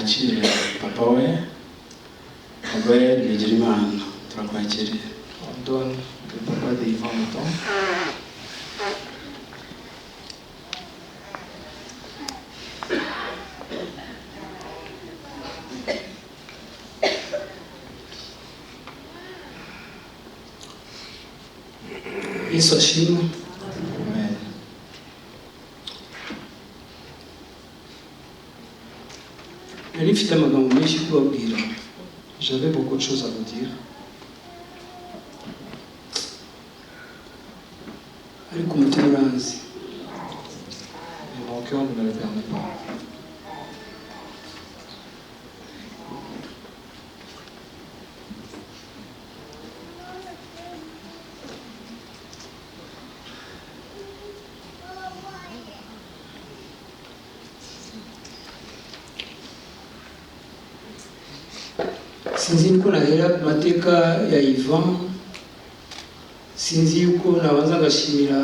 twakire papa we Abel Bigirimana turakwakiriye. On donne le papa de Yvan le temps. Yesu ashimwe. Amen. Nari mfite amagambo menshi kubabwira. J'avais beaucoup de choses à vous dire. Ariko umutima uranzi. Mais mon cœur ne me le permet pas. Sinzi uko nahera ku mateka ya Yvan. Sinzi uko nabanza ngashimira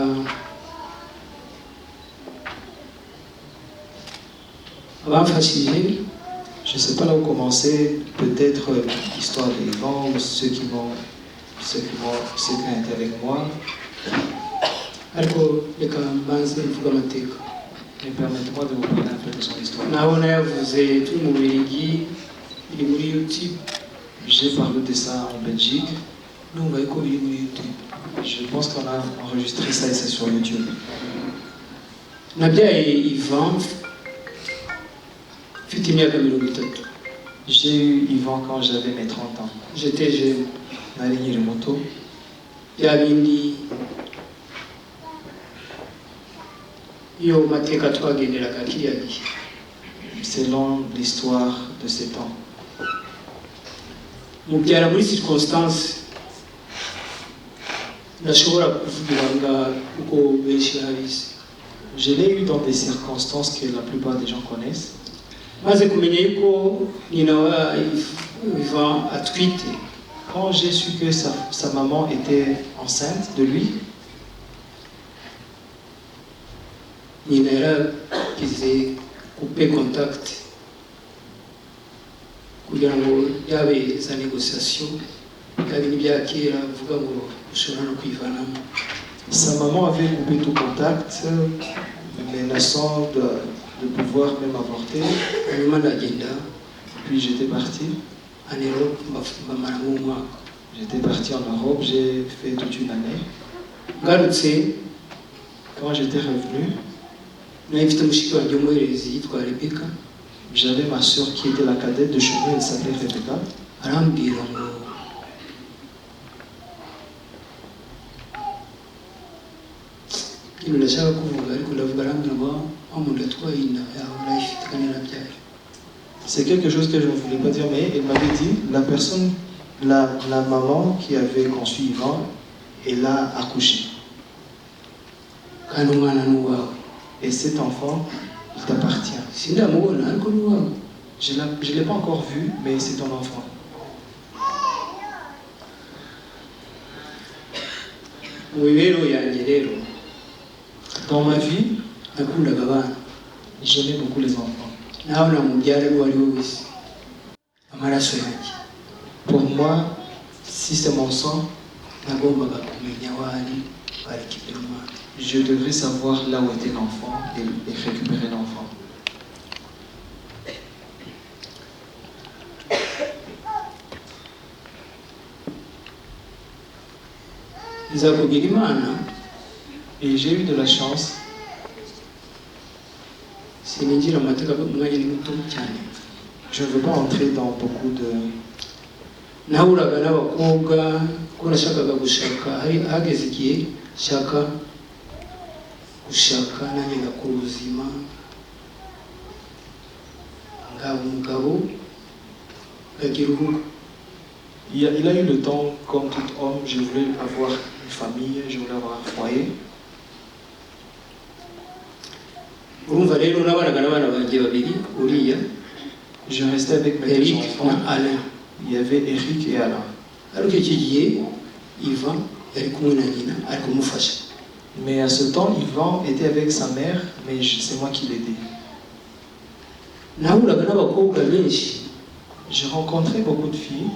abamfashije. Je ne sais pas là où commencer. Peut-être l'histoire de Yvan ou ceux qui ont été avec moi. Ariko reka mbanze mvuga amateka. Mais permettez-moi de vous parler un peu de son histoire. Nabona yavuze turi mu Bubiligi, iri muri YouTube. J'ai parlé de ça en Belgique. Numva yuko biri muri YouTube. Je pense qu'on a enregistré ça et c'est sur YouTube. Nabyaye Yvan mfite imyaka 30. J'ai eu Yvan quand j'avais mes 30 ans. J'étais jeune. Nari nkiri muto. Bya bindi iyo mateka twagenderaga kiriya gihe. Selon l'histoire de ces temps. Mubyara muri circonstance ndashobora kuvugira nga uko benshi babizi. Je l'ai eu dans des circonstances que la plupart des gens connaissent. Maze kumenya yuko nyina wa Yvan atwite. Quand j'ai su que sa maman était enceinte de lui, nyina yaragize couper contact kugira ngo yabe za négociation yabe n'ibya kera vuga ngo ushobora no kwivanamo. Sa maman avait coupé tout contact, menaçant de pouvoir même avorter. Hanyuma ndagenda Puis j'étais parti. en Europe bamaramo umwaka. J'étais parti en Europe, j'ai fait toute une année. Ngarutse Quand j'étais revenu, nari mfite mushiki wanjye w'umuherezi yitwa Rebecca. j'avais ma soeur qui était la cadette de chez nous, elle s'appelait Rebecca. Arambwira ngo ikintu ndashaka kuvuga ariko ndavuga arambwira ngo amunda atwaye inda yawe urayifite kandi yarabyaye. C'est quelque chose que je ne voulais pas dire, mais elle m'avait dit, la maman qui avait conçu Yvan, elle a accouché. Kandi umwana ni uwawe. Et cet enfant, il t'appartient. Sindamubona ariko ni uwawe. Je ne l'ai pas encore vu, mais c'est ton enfant. Mu mibereho yanjye rero Dans ma vie, nakundaga abana. j'aimais beaucoup les enfants. Nawe namubyara uwo ari we wese amaraso yanjye. Pour moi, si c'est mon sang, nagombaga kumenya aho ari barekipera umwana. je devrais savoir là où était l'enfant et récupérer l'enfant. Nzakugira Imana. Et j'ai eu de la chance. Sininjira mu mateka umwanya ni muto cyane. Je ne veux pas entrer dans beaucoup de... Nahuraga n'abakobwa ko nashakaga gushaka hageze igihe shaka gushaka nanjye ngakora ubuzima ngaba umugabo ngagira urugo. Il a eu le temps, comme tout homme, je voulais avoir une famille, je voulais avoir un foyer. Urumva rero nabanaga n'abana banjye babiri uriya Je restais avec mes deux Eric enfants. na Alain. Il y avait Eric et Alain. Ariko icyo gihe Yvan yari kumwe na nyina ari kumufasha. Mais à ce temps, Yvan était avec sa mère, mais c'est moi qui l'aidais. nahuraga n'abakobwa benshi J'ai rencontré beaucoup de filles,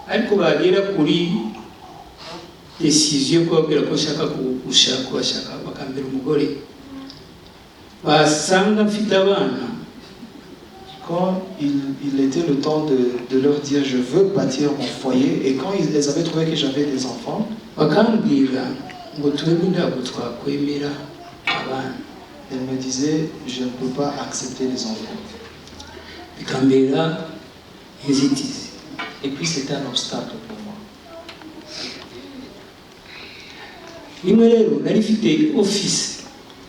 ariko bagera kuri décision kubabwira ko nshaka kubashaka bakambera umugore basanga mfite abana. quand il était le temps de leur dire je veux bâtir mon foyer, et quand elles avaient trouvé que j'avais des enfants, bakambwira ngo twebwe ntabwo twakwemera abana. elles me disaient je ne peux pas accepter les enfants. Bikambera inzitizi. Et puis c'était un obstacle pour moi. Rimwe rero nari mfite office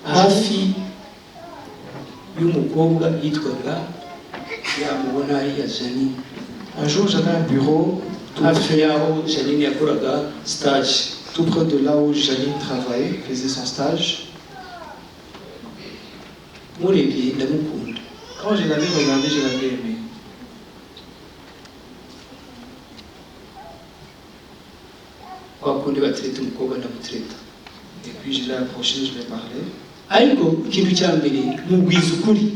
hafi y'umukobwa yitwaga yamubona ari ya Janine. Un jour j'avais un bureau hafi yaho Janine yakoraga stage. tout près de là où Janine travaillait, faisait son stage. Murebye ndamukunda. Quand je l'avais regardé, je l'avais aimé. Kwa kundi batereta umukobwa ndamutereta. Et puis je l'ai approché, je lui ai parlé. Ariko ikintu cya mbere mubwiza ukuri.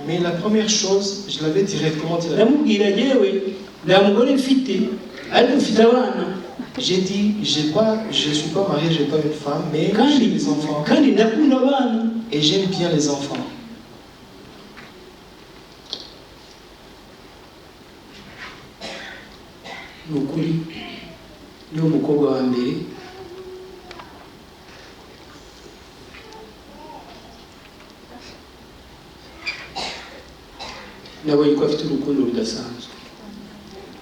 Mais la première chose, je l'avais directement dit. Ndamubwira yewe nta mugore mfite ariko mfite abana. J'ai dit, je ne suis pas marié, je n'ai pas une femme, mais j'ai Kandi des enfants. kandi ndakunda abana. Et j'aime bien les enfants. Ni ukuri niwo mukobwa wa mbere nabonye ko afite urukundo rudasanzwe.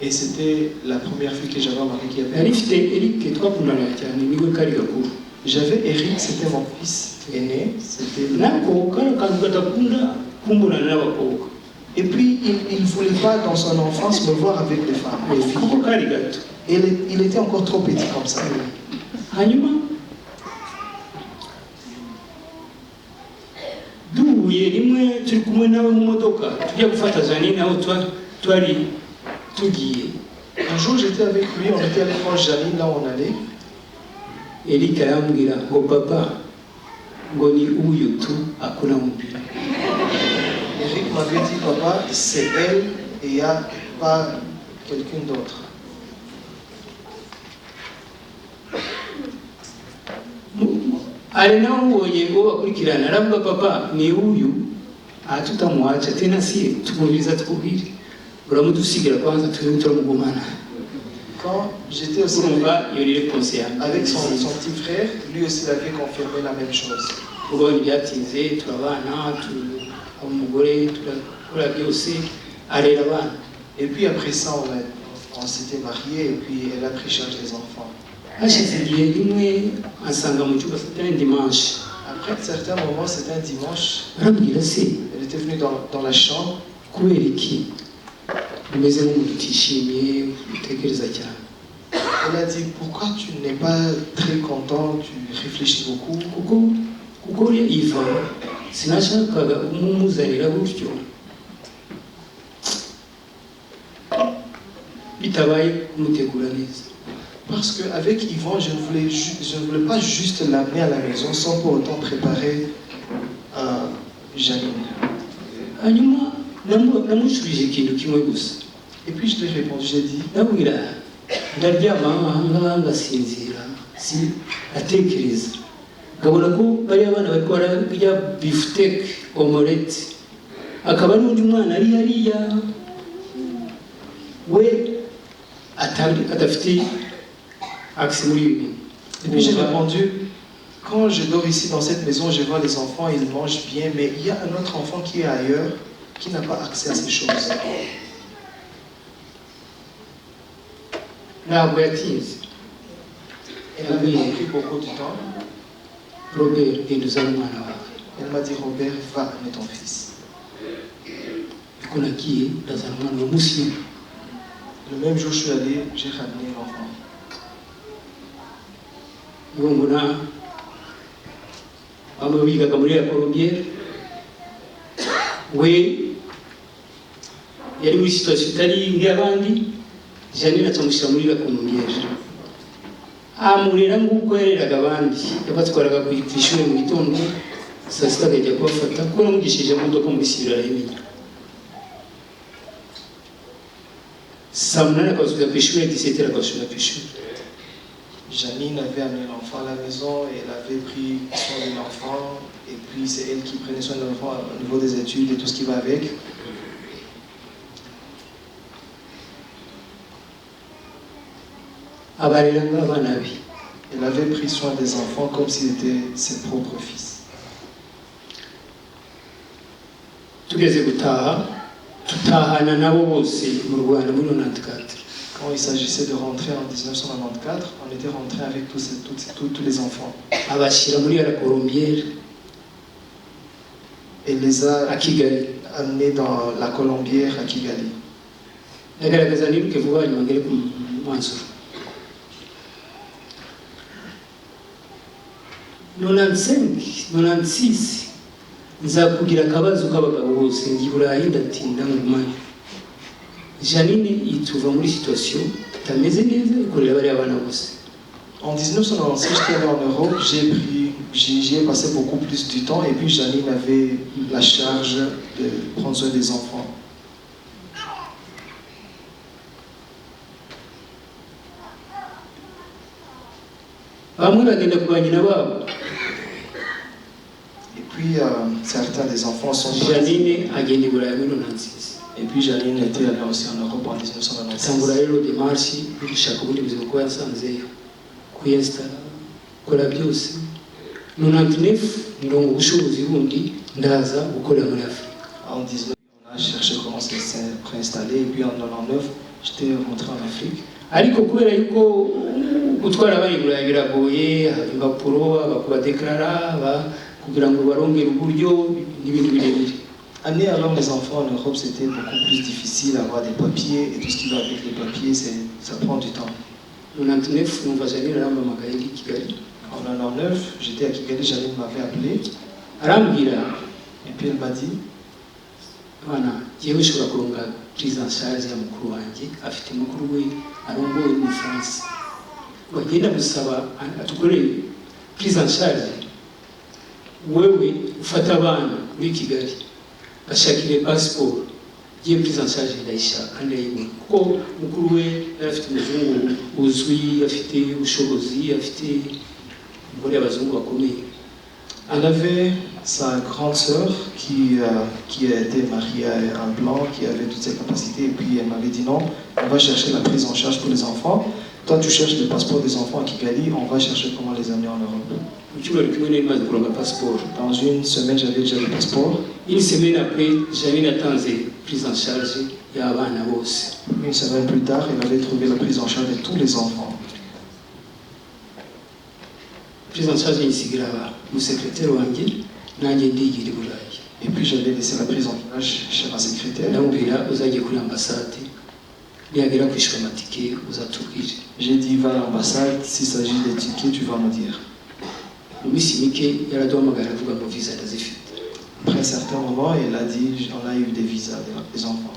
Et c'était la première fille que j'avais remarqué qui avait. Nari mfite Eric twakundana cyane niwe kari gakuru. J'avais Eric, c'était mon fils aîné. C'était le... Nako kari akantu kadakunda kumbonana n'abakobwa. Et puis il ne voulait pas dans son enfance me voir avec les femmes, les filles. Kuko kari gato. Et il était encore trop petit comme ça. Hanyuma duhuye rimwe turi kumwe nawe mu modoka tujya gufata Janine aho twari tugiye. Un jour j'étais avec lui, on était allé voir Janine là où on allait. Eric arambwira ngo papa ngo ni uyu tu akora umupira. Eric m'avait dit papa c'est elle et il n'y a pas quelqu'un d'autre. Ari nawe ubonye ngo bakurikirana aravuga papa ni uyu tutamuwacha tena si tumubiza tukubwire uramudusigira kwanza turamugumana. Quand j'étais aussi Urumva iyo ni réponse yanjye avec son petit frère, lui aussi il avait confirmé la même chose. ubonye byatinze turabana umugore turakora byose arera abana. Et puis après ça on s'était mariés et puis elle a pris charge des enfants. Hashize igihe rimwe asanga mu cyumba c'était un dimanche. Après un certain moment, c'était un dimanche, arambwira se elle était venue dans la chambre. kubera iki umeze nk'umuntu utishimiye utekereza cyane. Elle a dit pourquoi tu n'es pas très content, tu réfléchis beaucoup. kuko uriya Iva sinashakaga umumuzanira gutyo bitabaye kumutegura neza. Parce qu'avec Yvon, je ne voulais pas juste l'amener à la maison sans pour autant préparer Janine. Hanyuma namushubije ikintu kimwe gusa. Et puis je lui ai répondu, j'ai dit, ndabwira ndaryama ahangaha ngasinzira atekereza ngabona ko bariya abana bari bararya beefsteak omelette akaba n'undi mwana ari hariya we adafite accès muri ibi. Et puis j'ai répondu, quand je dors ici dans cette maison, je vois les enfants, ils mangent bien, mais il y a un autre enfant qui est ailleurs, qui n'a pas accès à ces choses. Ntabwo yatinze. Elle avait pris beaucoup de temps. Robert, genda uzane umwana wawe. Elle m'a dit, Robert, va amener ton fils. Ariko nagiye ndazana umwana wa Muslim. Le même jour, je suis allé, j'ai ramené l'enfant. Ngo mbona bamwe bigaga muri ya Colombier we yari muri situation itari nk'abandi. Janine atamushyira muri la Colombier amurera nk'uko yareraga abandi yabatwaraga ku ishuri mu gitondo saa sita akajya kubafata kuko namugishije imodoka muri sibira arayimenya. Saa munani akabasubiza ku ishuri, 17h akabasubiza ku ishuri. Janine avait amené l'enfant à la maison et elle avait pris soin de l'enfant. Et puis c'est elle qui prenait soin de l'enfant au niveau des études et tout ce qui va avec. Elle avait pris soin des enfants comme s'ils étaient ses propres fils. Quand il s'agissait de rentrer en 1994, on était rentré avec tous les enfants. Elle les a amenés dans la colombière à Kigali. nzakugira akabazo k'abagabo bose ngi Burayi ndatinda ngumanye. Janine ituva muri situation tameze neza ikorera bari abana bose. En 1996, j'étais allé en Europe, j'y ai passé beaucoup plus du temps et puis Janine avait la charge de prendre soin des enfants. Bamwe bagenda kubanyina babo. Et puis certains des enfants sont Janine agenda Burayi muri 96. Et puis Janine était allée aussi en Europe en 1996. Tangura rero démarche yo gushaka ubundi buzima ko yasanzeyo. Kuyesta kora byose. 99 ndongo ubushobozi bundi ndaza gukorera muri Afrika. En 19 on a cherché comment se réinstaller et puis en 99 j'étais rentré en Afrique. Ariko kubera yuko gutwara abari Burayi biragoye, impapuro abakubadeklara kugira ngo barongere uburyo n'ibindi birebire. Amener alors les enfants en Europe, c'était beaucoup plus difficile, avoir des papiers et tout ce qui va avec les papiers, ça prend du temps. En 99, j'étais à Kigali, Janine m'avait appelé. Et puis elle m'a dit, prise en charge ya mukuru wanjye afite mukuru we arongoye mu France. Bagenda gusaba atukoreye prise en charge. Wewe ufata abana muri Kigali. Bashakire passport ye prise en charge ndayishaka kandi ayibona kuko mukuru we afite umuzungu uzwi, afite ubushobozi, afite muri abazungu bakomeye. Elle avait sa grande sœur qui a été mariée à un blanc, qui avait toutes ses capacités, et puis elle m'avait dit non, on va chercher la prise en charge pour les enfants. Toi tu cherches le passeport des enfants à Kigali, on va chercher comment les amener en Europe. Dans une semaine, j'avais déjà le passeport. Une semaine après, j'avais une prise en charge. Une semaine plus tard, elle avait trouvé la prise en charge de tous les enfants. Prise en charge ici mon secrétaire wangi nanjye ndigira Burayi. Et puis j'avais laissé la prise en charge chez ma secrétaire. J'ai dit va à l'ambassade, s'il s'agit des tickets, tu vas me dire. Après un certain moment, elle a dit on a eu des visas des enfants.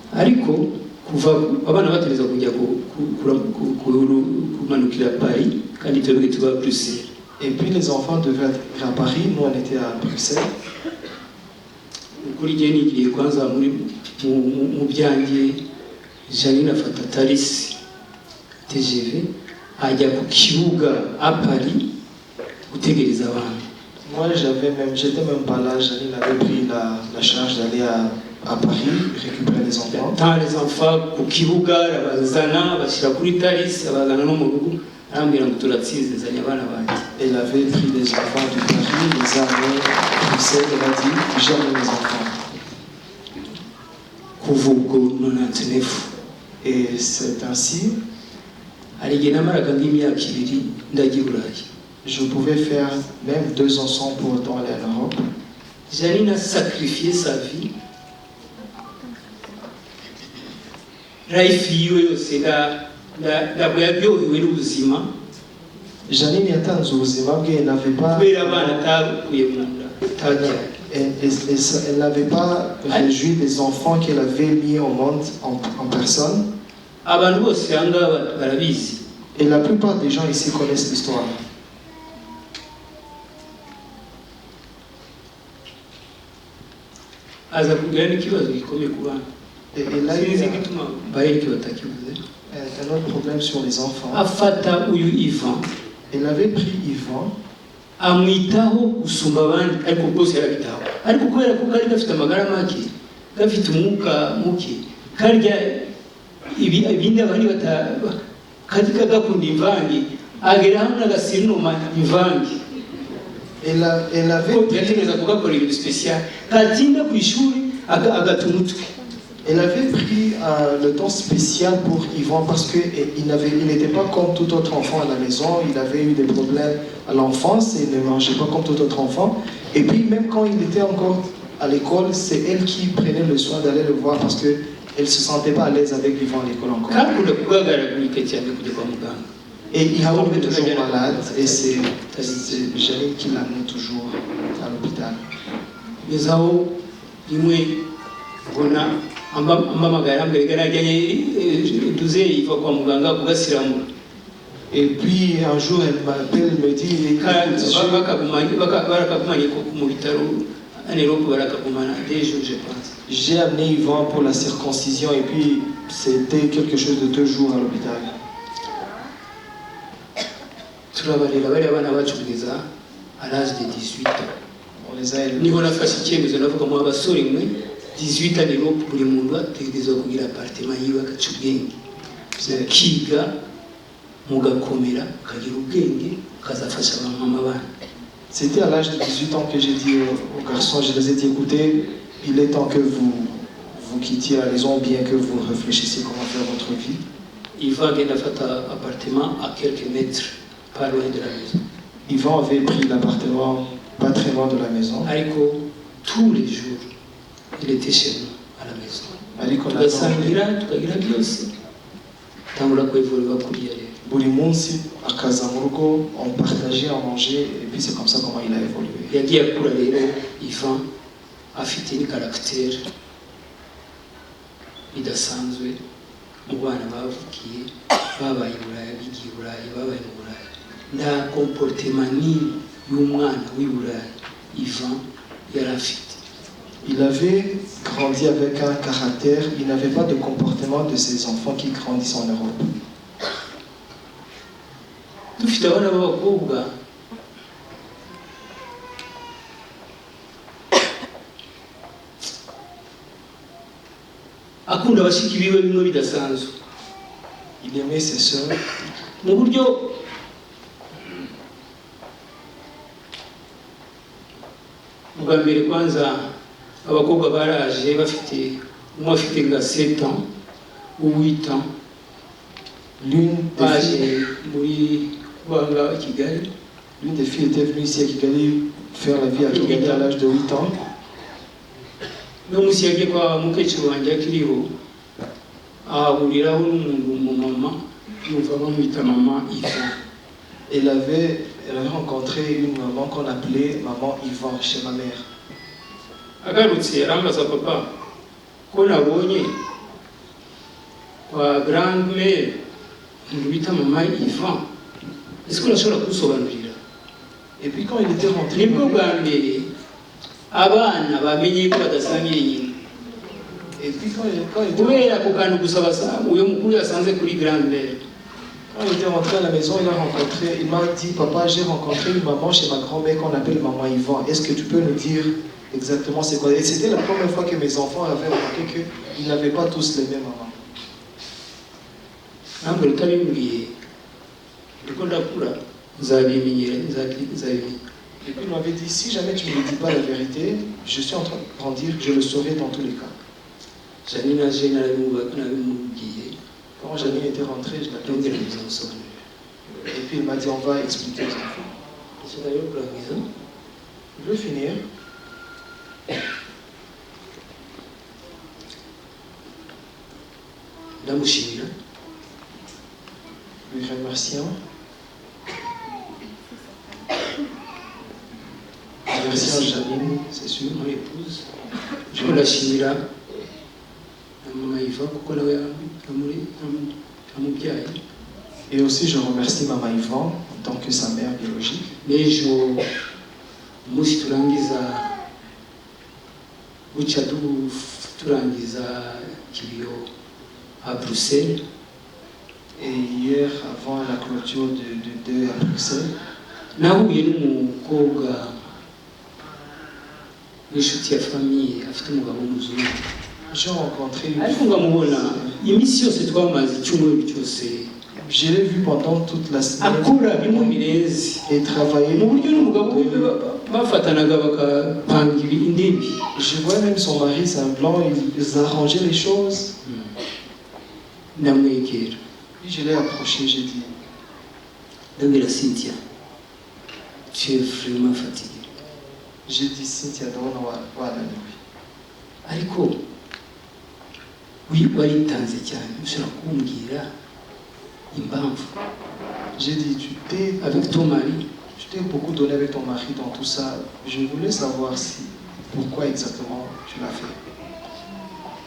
Et puis les enfants devaient être à Paris, nous on était à Bruxelles. Janine afata tarisi TGV ajya ku kibuga à Paris gutegereza abana. Moi j'étais même pas là, Janine avait pris la charge d'aller à Paris récupérer les enfants. Tant les enfants ku kibuga abazana bashira kuri tarisi abazana no mu rugo arambira ngo turatsinze zanya abana banje. Elle avait pris les enfants de Paris, les a amenés à Bruxelles, elle a dit j'amène les enfants. Kuvugo 99. Et c'est ainsi, je pouvais faire même 2 ans sans pour autant aller en Europe. Janine a sacrifié sa vie. Janine yatanze ubuzima bwe, elle n'avait pas elle n'avait pas réjoui des enfants qu'elle avait mis au monde en personne. Et la plupart des gens ici connaissent l'histoire. aza kugira n'ikibazo gikomeye ku bana. Et là, il y Sinzi a igituma bahera batakivuze. un autre problème sur les enfants. Afata uyu Ivan Elle avait pris Yvan, amwitaho gusumba abandi ariko bwose yarabitaho, ariko kubera ko kari gafite amagara make, gafite umwuka muke, karya ibindi abandi kari kagakunda imvange, agera hamwe agasinuma imvange. elle avait Yategereza kugakora ibintu special, katinda ku ishuri agata umutwe. Elle avait pris le temps spécial pour Yvan parce qu'il n'était pas comme tout autre enfant à la maison. Il avait eu des problèmes à l'enfance et il ne mangeait pas comme tout autre enfant. Et puis même quand il était encore à l'école, c'est elle qui prenait le soin d'aller le voir parce qu'elle ne se sentait pas à l'aise avec Yvan à l'école encore. Et Yvan était toujours malade et c'est Janine qui l'amenait toujours à l'hôpital. Et puis un jour elle m'appelle, me dit j'ai amené Yvan pour la circoncision et puis c'était quelque chose de 2 jours à l'hôpital. À l'âge de 18 ans. On les a élevés. Niveau nafashe icyemezo navuga mu abasore mwe 18 ans rero buri muntu ategerezwa kugira appartement yiwe agaca ubwenge kiga mugakomera kagira ubwenge kazafasha abamama bana. C'était à l'âge de 18 ans que j'ai dit aux garçons, je les ai dit écoutez, il est temps que vous quittiez la maison, bien que vous réfléchissiez comment faire votre vie. Il va gagner un appartement à quelques mètres pas loin de la maison. Yvan avait pris l'appartement pas très loin de la maison. Aiko, tous les jours, il était chez nous, à la maison. Buri munsi akaza mu rugo, on partageait, on mangeait et puis c'est comme ça comment il a évolué. Yagiye akura rero Ivan afite ni caractère idasanzwe mu bana bavukiye babaye Burayi, bigiye Burayi, babaye mu Burayi. Nta comportement ni y'umwana w'Iburayi Ivan yari afite. Il avait grandi avec un caractère, il n'avait pas de comportement de ces enfants qui grandissent en Europe. Dufite abana b'abakobwa akunda bashiki biwe bimwe bidasanzwe. Il aimait ses sœurs. Mu buryo bwa mbere kwanza abakobwa baraje bafite umwe afite nga 7 ans ou 8 ans. L'une des filles était venue ici à Kigali faire la vie à Kigali à l'âge de 8 ans. No musi yagiye kwa mukecuru wanjye akiriho ahuriraho n'umuntu umumama yumva bamwita mama Ivan. Elle avait rencontré une maman qu'on appelait maman Yvan chez ma mère. Agarutse arambaza papa ko nabonye kwa grand-mère bita mama Ivan, est-ce que urashobora kusobanurira? Et puis quand il était rentré, nibwo bwa mbere abana bamenye ko badasangiye nyina. Et puis quand il était kubera ko kantu gusaba uyo mukuru yasanze kuri grand-mère. Quand il était rentré à la maison, il m'a dit, papa, j'ai rencontré une maman chez ma grand-mère qu'on appelle maman Yvan. Est-ce que tu peux nous dire exactement c'est quoi? Et c'était la première fois que mes enfants avaient remarqué qu'ils n'avaient pas tous les mêmes mamans. Et puis il m'avait dit, si jamais tu ne me dis pas la vérité, je suis en train de grandir, je le saurai dans tous les cas. Quand Janine était rentrée, je l'ai dit. Et puis il m'a dit, on va expliquer aux enfants. Je veux finir. Lui remercions. Remercions Janine, c'est sûr. Mon épouse. Je veux la chimira. Maman Ivan, kuko nawe amubyaye. Et aussi je remercie maman Yvan en tant que sa mère biologique. N'ejo umunsi turangiza buca turangiza kiriyo à Bruxelles. Et hier, avant la clôture de 2 à Bruxelles, nahuye n'umukobwa w'inshuti ya famiye afite umugabo w'umuzungu. j'ai rencontré une ariko ngamubona iminsi yose twamaze icyumweru cyose. Je l'ai vu pendant toute la semaine. akora bimwe birezi Et travailler. mu buryo n'umugabo we bafatanaga bakapanga indibi. Je vois même son mari, c'est un blanc, ils arrangeaient les choses. ndamwegera. Puis je l'ai approché, j'ai dit. ndabwira Cynthia, tu es vraiment fatigué. J'ai dit Cynthia, voilà, oui. ariko waritanze cyane ushobora kumbwira impamvu. J'ai dit, avec ton mari. Tu t'es beaucoup donné avec ton mari dans tout ça. Je voulais savoir pourquoi exactement tu l'as fait.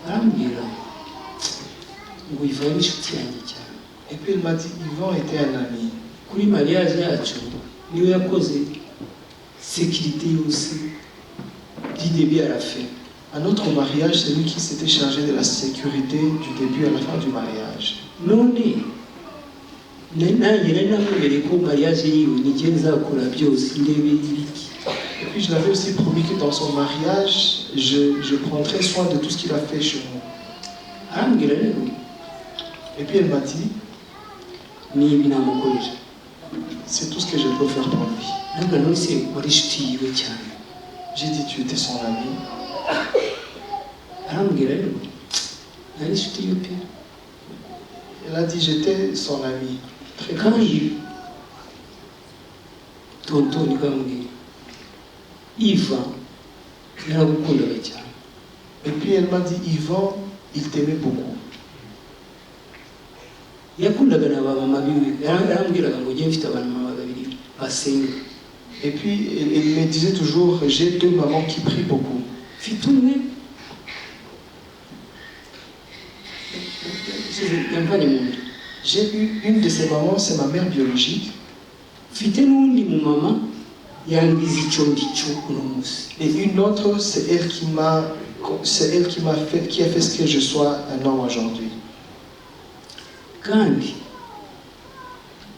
arambwira ngo iva n'inshuti yanjye cyane. Et puis il m'a dit, Yvan était un ami. kuri mariage yacu niwe yakoze sécurité yose du début à la fin. À notre mariage, c'est lui qui s'était chargé de la sécurité du début à la fin du mariage. none nanjye nari namwemereye ko mariage yiwe nijye nzakora byose ndebe ibiki. Et puis je l'avais aussi promis que dans son mariage, je prendrais soin de tout ce qu'il a fait chez nous. arambwira rero Et puis elle m'a dit, nibi namukorera. c'est tout ce que je peux faire pour lui. nabwo none se wari inshuti yiwe cyane. J'ai dit, tu étais son ami. arambwira rero nari inshuti yiwe pe. Elle a dit, j'étais son ami. Très proche. kandi tonto nikambwira Iva yaragukundaga cyane. Et puis elle m'a dit, Yvan, il t'aimait beaucoup. yakundaga na bamama biwe. yarambwiraga ngo njye mfite abamama babiri basenga. Et puis elle me disait toujours, j'ai 2 mamans qui prient beaucoup. mfite umwe yamvanye mu nda. J'ai eu une de ces mamans, c'est ma mère biologique. mfite n'undi mu mama yangize icyo ngicyo uno munsi. Et une autre, c'est elle qui a fait ce que je sois un homme aujourd'hui. kandi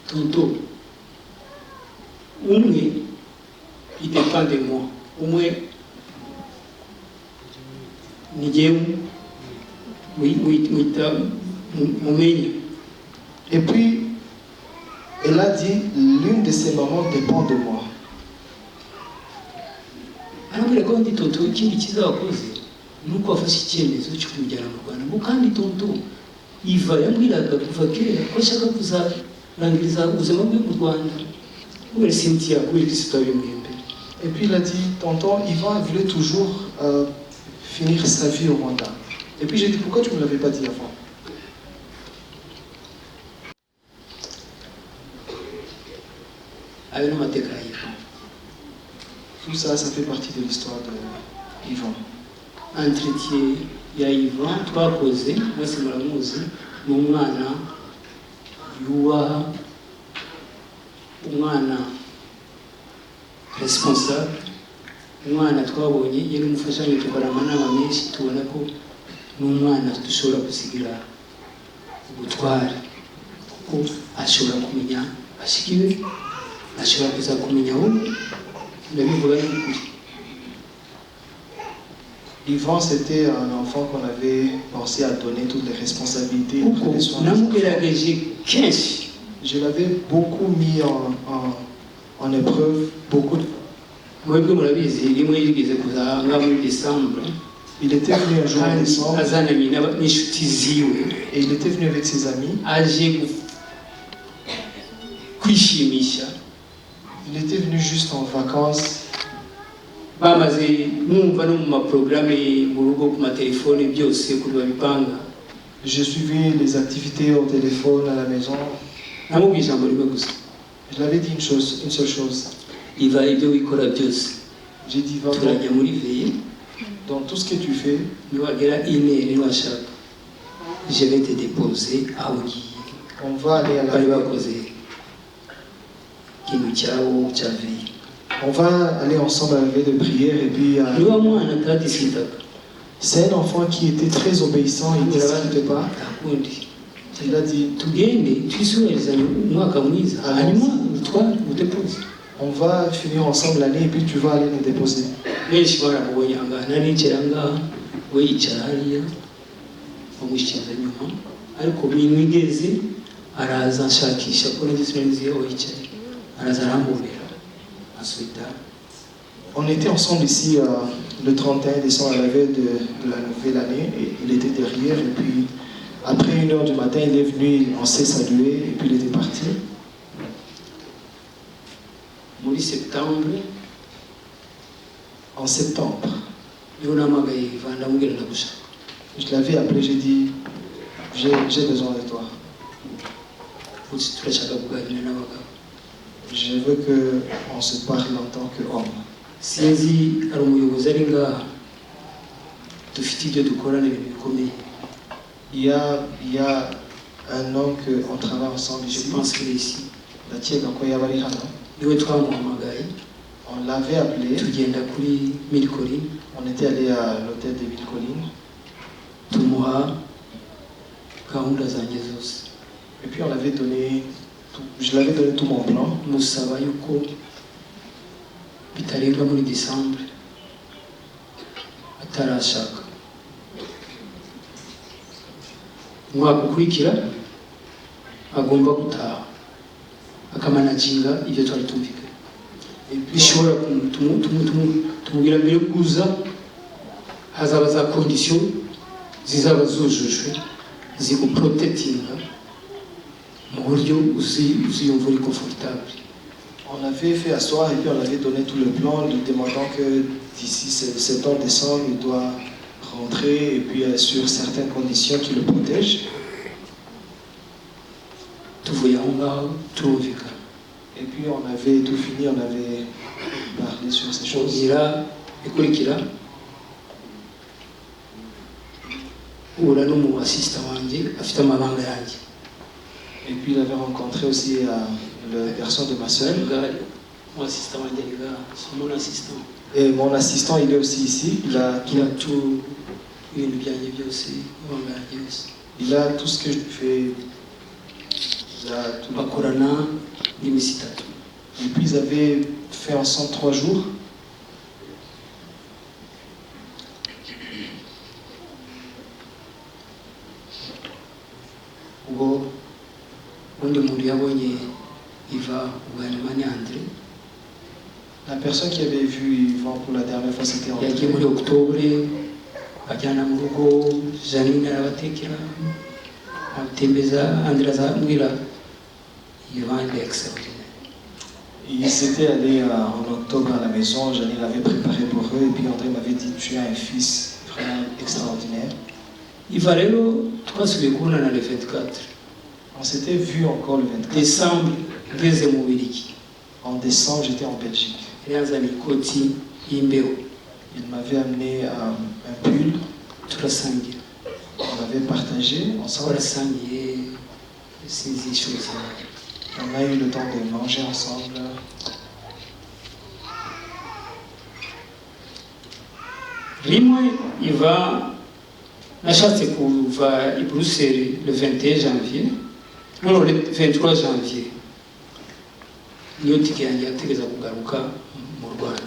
tonto umwe il dépend de moi. umwe ni jyewe mwita mumenye. Et puis, elle a dit, l'une de ses mamans dépend de moi. arambwira ko ndi tonto ikindi kizakoze nuko wafashe icyemezo cyo kumujyana mu Rwanda. ngo kandi tonto Iva yambwiraga kuva kera ko ashaka kuzarangiriza ubuzima bwe mu Rwanda. kubera Cynthia kubera ko sitabimwembe. Et puis il a dit, tonton, Yvan voulait toujours finir sa vie au Rwanda. Et puis j'ai dit, pourquoi tu ne me l'avais pas dit avant? ayo n'amateka ya Iva. Tout ça, ça fait partie de l'histoire de Yvan. entretien ya Iva twakoze mwese muramuzi. ni umwana yubaha, umwana responsable, umwana twabonye yari umufashanya tukora amanama menshi tubona ko ni umwana dushobora kusigira ubutware kuko ashobora kumenya bashikiwe, ashobora kuza kumenya wowe. ndabivuga n'ukuri. Yvan, c'était un enfant qu'on avait pensé à donner toutes les responsabilités. kuko namugerageje kenshi. Je l'avais beaucoup mis en épreuve, beaucoup de... mwebwe murabizi rimwe yigeze kuza nga muri Décembre. Il était venu un jour en décembre azananye n'inshuti ziwe. et il était venu avec ses amis. aje kwishimisha. Il était venu juste en vacances. bamaze numva no mu maprograme mu rugo ku matelefone byose kuri babipanga. Je suivais les activités au téléphone, à la maison. namubwiye ijambo rimwe gusa. Je l'avais dit une seule chose. Iva ibyo wikora byose J'ai dit, va turajya muri veille. dans tout ce que tu fais, niwagera ine niwashaka je vais te déposer aho ugiye. on va aller à la bari bakoze ikintu cyawo cya veille. On va aller ensemble à la veille de prière et puis niwa mwana atadisitaga. C'est un enfant qui était très obéissant, il ne discutait pas. akundi Il a dit, tugende twisubirizanye umwaka mwiza hanyuma utware udepoze. on va finir ensemble l'année et puis tu vas aller nous déposer. benshi baramubonye angana nicara ngaha we yicara hariya bamushyikiriza nyuma ariko bintu igeze araza nshakisha ko nagisinzi aho yicaye araza arambonera asubita. On était ensemble ici le 31 décembre à la veille de la nouvelle année et il était derrière et puis après 1h du matin il est venu, on s'est salué et puis il était parti. Muri septembre En septembre, niho namagaye Ivan ndamubwira ndagushaka. je l'avais appelé, j'ai dit, j'ai besoin de toi. uti turashaka kuganira n'abagabo. Je veux qu'on se parle en tant qu'homme. Sinzi ari umuyobozi ari ngaha dufite ibyo dukorana ibintu bikomeye. Il y a un homme qu'on travaille ensemble, Je je pense pense, qu'il est ici. niwe twamuhamagaye On l'avait appelé, tugenda kuri Milikoline on était allé à l'hôtel de Ville-Colline tumuha gahunda zanjye zose et puis on l'avait donné, je l'avais donné tout mon plan. musaba yuko bitarenga muri Decembre atarashaka. Umwaka ukurikira agomba gutaha akamanaginga ibyo twari tumvikanye. Bishobora tumubwira mbere yo kuza hazaba za condition zizaba zujujwe ziguprotetinga mu buryo uziyumva uri confortable. On avait fait asseoir et puis on avait donné tout le plan, lui demandant que d'ici septembre, décembre, il doit rentrer et puis sur certaines conditions qui le protègent. Tuvuye aho ngaho turumvikana. Et puis on avait tout fini, on avait parlé sur ces choses. Ngira ikurikira uhura n'umu assistant wanjye afite amabanga yanjye. Et puis il avait rencontré aussi le garçon de ma soeur. Mon assistant wanjye ari ngaha, c'est mon assistant. Et mon assistant, il est aussi ici. Il a tout ibintu byanjye byose amabanga yanjye yose. il a tout ce que je fais. Il a tout le- bakorana n'iminsi itatu. Et puis ils avaient fait ensemble 3 jours. ubwo undi muntu yabonye iva ubwanimani Andre La personne qui avait vu Yvan pour la dernière fois, c'était yagiye André. muri Octobre bajyana mu rugo. Janine arabatekera abatembeza. Andre azambwira Ivan est extraordinaire. Ils s'étaient allés en octobre à la maison, Janine l'avait préparé pour eux, et puis André m'avait dit, tu as un fils vraiment extraordinaire. Iva rero twasubiye kubonana le 24 On s'était vu encore le 24. Décembre ngeze mu Bubiligi. En décembre, j'étais en Belgique. Yazanye ikoti y'imbeho Il m'avait amené un pull, turasangira. on avait partagé ensemble. Twarasangiye sinzi inshuro zawe. On a eu le temps de manger ensemble. Rimwe iva nashatse kuva i Bruxelles le 21 janvier, non le 23 janvier niyo tike yanjye yategeza kugaruka mu Rwanda.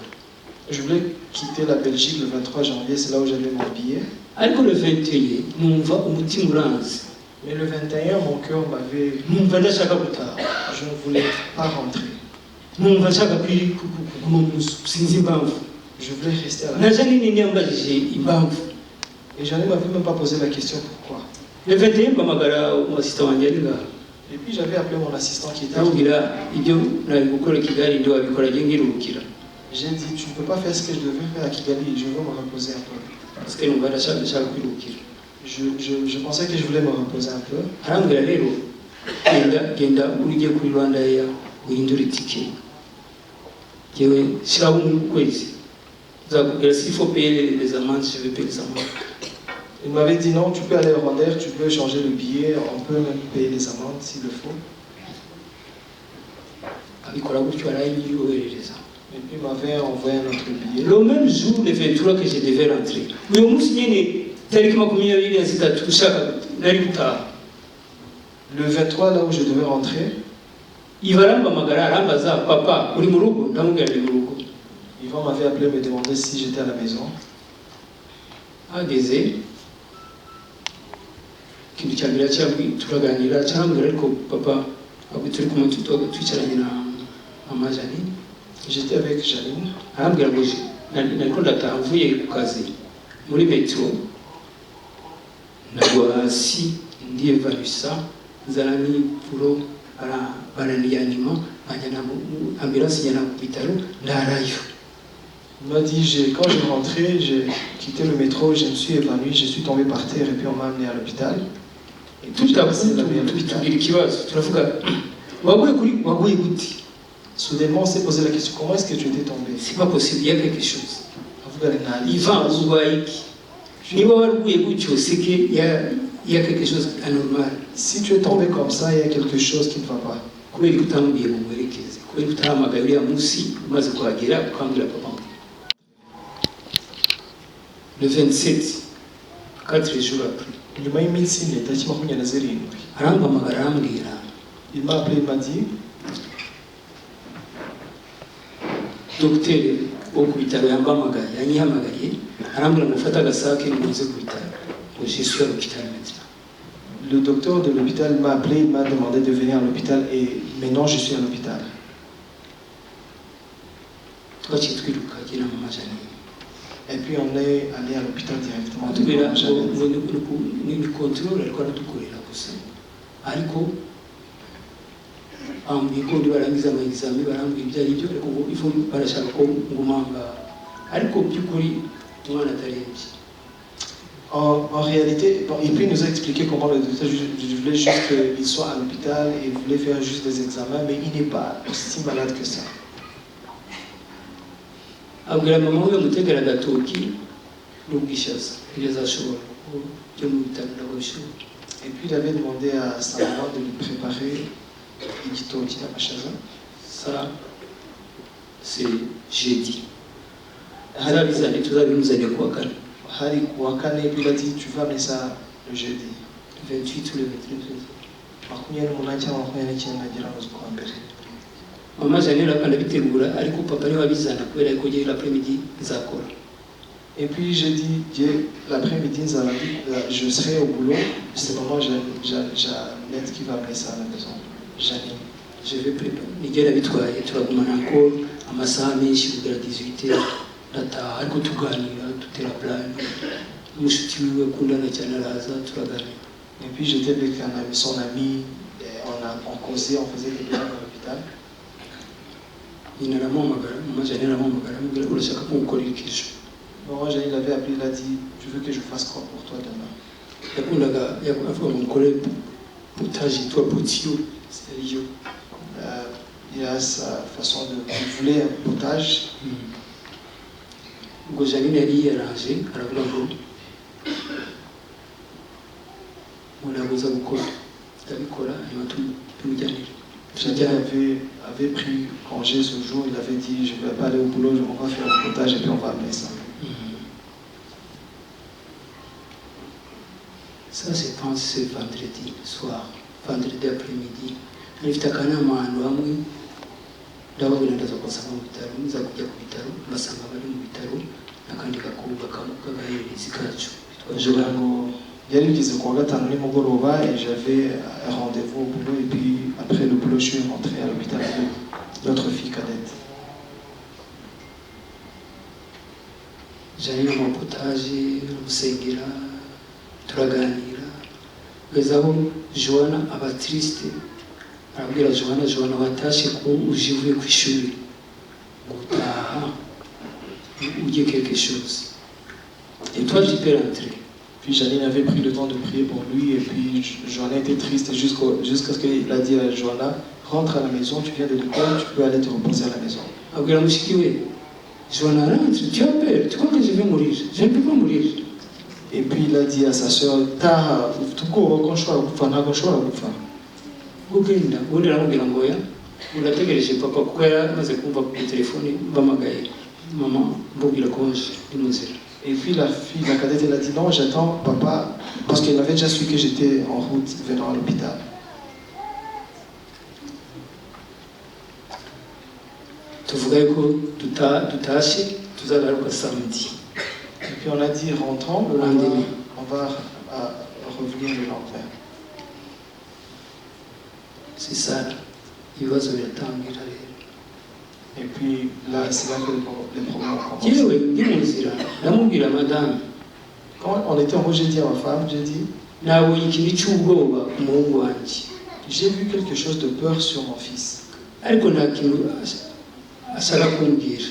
Je voulais quitter la Belgique le 23 janvier, c'est là où j'avais mon billet. ariko le 21 numva umutima uranze, Mais le 21, mon cœur m'avait... numva ndashaka gutaha, Je ne voulais pas rentrer. numva nshaka kuguma mu nzu sinzi impamvu. Je voulais rester à la na maison. Janine ntiyambajije impamvu. Et Janine ne m'avait même pas posé la question pourquoi. Le 21 mpamagara umusita wanjye ari ngaha Et puis j'avais appelé mon assistant qui était là. ndamubwira ibyo nari gukora Kigali ndi wabikora njye ngiruhukira J'ai dit, tu ne peux pas faire ce que je devais faire à Kigali, je veux me reposer un peu. parce que numva ndashaka kwiruhukira. Je pensais que je voulais me reposer un peu. arambwira rero genda urigiye kuri Rwanda Air uhindura itike yewe shiraho ukwezi nzakubwira s'il faut payer les amendes je vais payer les amendes. Il m'avait dit non, tu peux aller au Rwandair, tu peux changer le billet, on peut même payer les amendes s'il le faut. abikora gutyo arayinyoherereza. Et puis il m'avait envoyé un autre billet. Le même jour, le 23, que je devais rentrer. Mais au Moussiniene, tariki makumyabiri na zitatu ushaka nari gutaha. Le 23, là où je devais rentrer, Ivarambamagara arambaza papa uri mu rugo ndamubwira ndi mu rugo. Yvan m'avait appelé me demander si j'étais à la maison. Ageze ikintu cya mbere turaganira cyangwa ariko papa abwo turi kumwe twicaranye na mama Janine. J'étais avec Janine. Arambwira ngo nariko ndataha mvuye ku kazi muri metro nagwa hasi ndiyevalusa nzarani puro baraniyanima bajyana ambulance ijyana ku bitaro ndarayo. Il m'a dit, quand j'ai rentré, j'ai quitté le métro, je me suis évanoui, je suis tombé par terre et puis on m'a amené à l'hôpital. Et tout à coup, soudainement, on s'est posé la question, comment est-ce que tu étais tombé? C'est pas possible, il y a quelque chose. Il va c'est qu'il y a quelque chose d'anormal. Si tu es tombé comme ça, il y a quelque chose qui ne va pas. Le 27, 4 jours après, il m'a appelé, il m'a dit, docteur wo ku bitaro yambamagaye yanyihamagariye arambwira ngo ufata agasake nimuze ku bitaro ngo je suis à l'hôpital maintenant. Le docteur de l'hôpital m'a appelé, il m'a demandé de venir à l'hôpital et maintenant je suis à l'hôpital. Twaciye twiruka jye na mama Janine. Et puis on est allé à l'hôpital directement. Ni contrôle ariko aradukorera gusa ariko ambiko ndi barangiza ama examen barambwira ibyo ari byo ariko ifu barashaka ko ngumanga ariko byukuri umwana atarembye. En réalité, bon, et puis il nous a expliqué comment le docteur voulait juste qu'il soit à l'hôpital et voulait faire juste des examens, mais il n'est pas aussi malade que ça. Abwira mama we mutegera gatoki n'ubwishaza kugeza ashobora byo mu bitaro ndabashobora. Et puis il avait demandé à sa maman de lui préparer igitoki n'amashaza. Ça, c'est jeudi. Harabizane tuzabimuzanye kuwa kane. Hari kuwa kane, et puis il a dit tu vas amener ça le jeudi. 28 ou le 29. Mama Janine arabitegura ariko papa niwe abizana kubera ko gihe l'après-midi nzakora. Et puis j'ai dit l'après-midi je serai au boulot, c'est maman Jeannette qui va amener ça à la maison. Janine. Je vais préparer. Nigera bitwaye turagumana encore amasaha menshi kugera 18h ndataha ariko tuganira tutera plan. Mushuti wiwe kundana cyane araza turaganira. Et puis j'étais avec son ami, on causait, on faisait des plans à l'hôpital. Maman Janine aramamagara urashaka ko ukorera ikisho. Maman Janine l'avait appelé, il a dit je veux que je fasse quoi pour toi demain. Yakundaga yavuga ngo nkore potage toi potio sérieux. Il a sa façon de voulait un potage. Ngo Janine yari yaranje aravuga ngo munabuza gukora ndabikora hanyuma tumujyanire. Janine avait pris congé ce jour, il avait dit je ne vais pas aller au boulot, on va faire un potage et puis on va amener ça. Ça c'est pense c'est vendredi soir, vendredi après-midi. Nifite akanama ahantu hamwe ndababwira ndaza kubasanga mu bitaro, nza kujya ku bitaro basanga bari mu bitaro nakandi gakuba kagaherezi kacu bitwaje ngo yari bigeze kuwa gatanu nimugoroba et j'avais un rendez-vous au boulot et puis après le boulot je suis rentré à l'hôpital avec notre fille cadette. Janine mu potage musengera turaganira gezaho Joana aba triste arabwira Joana watashe ko ujivuye ku ishuri gutaha ujye quelque chose et toi tu peux rentrer. Puis Janine avait pris le temps de prier pour lui et puis Joana était triste jusqu'à ce qu'il a dit à Joana rentre à la maison, tu viens de l'école, tu peux aller te reposer à la maison. Abwira mushiki we Joana rentre, tu as peur, tu crois que je vais mourir? Je ne peux pas mourir. Et puis il a dit à sa soeur taha tuko konshora gupfa ntago nshobora gupfa. Ugenda undi aramubwira ngo ya urategereje papa kuko yari amaze kumva ku telefone bamagaye mama mbubwira ko nje ndi mu nzira. Et puis la fille, la cadette, elle a dit non, j'attends papa, parce qu'elle avait déjà su que j'étais en route venant à l'hôpital. tuvuga yuko tutashe tuzagaruka samedi. Et puis on a dit rentrons, Le lendemain. on va revenir le lendemain. C'est ça ibibazo biratangira rero. Et puis là, c'est là que les problèmes ont Yewe commencé. ndi mu nzira ndamubwira madame Quand on était en route, j'ai dit à ma femme, j'ai dit, nabonye ikintu cy'ubwoba ku muhungu wanjye j'ai vu quelque chose de peur sur mon fils. ariko nta kintu ashaka kumbwira.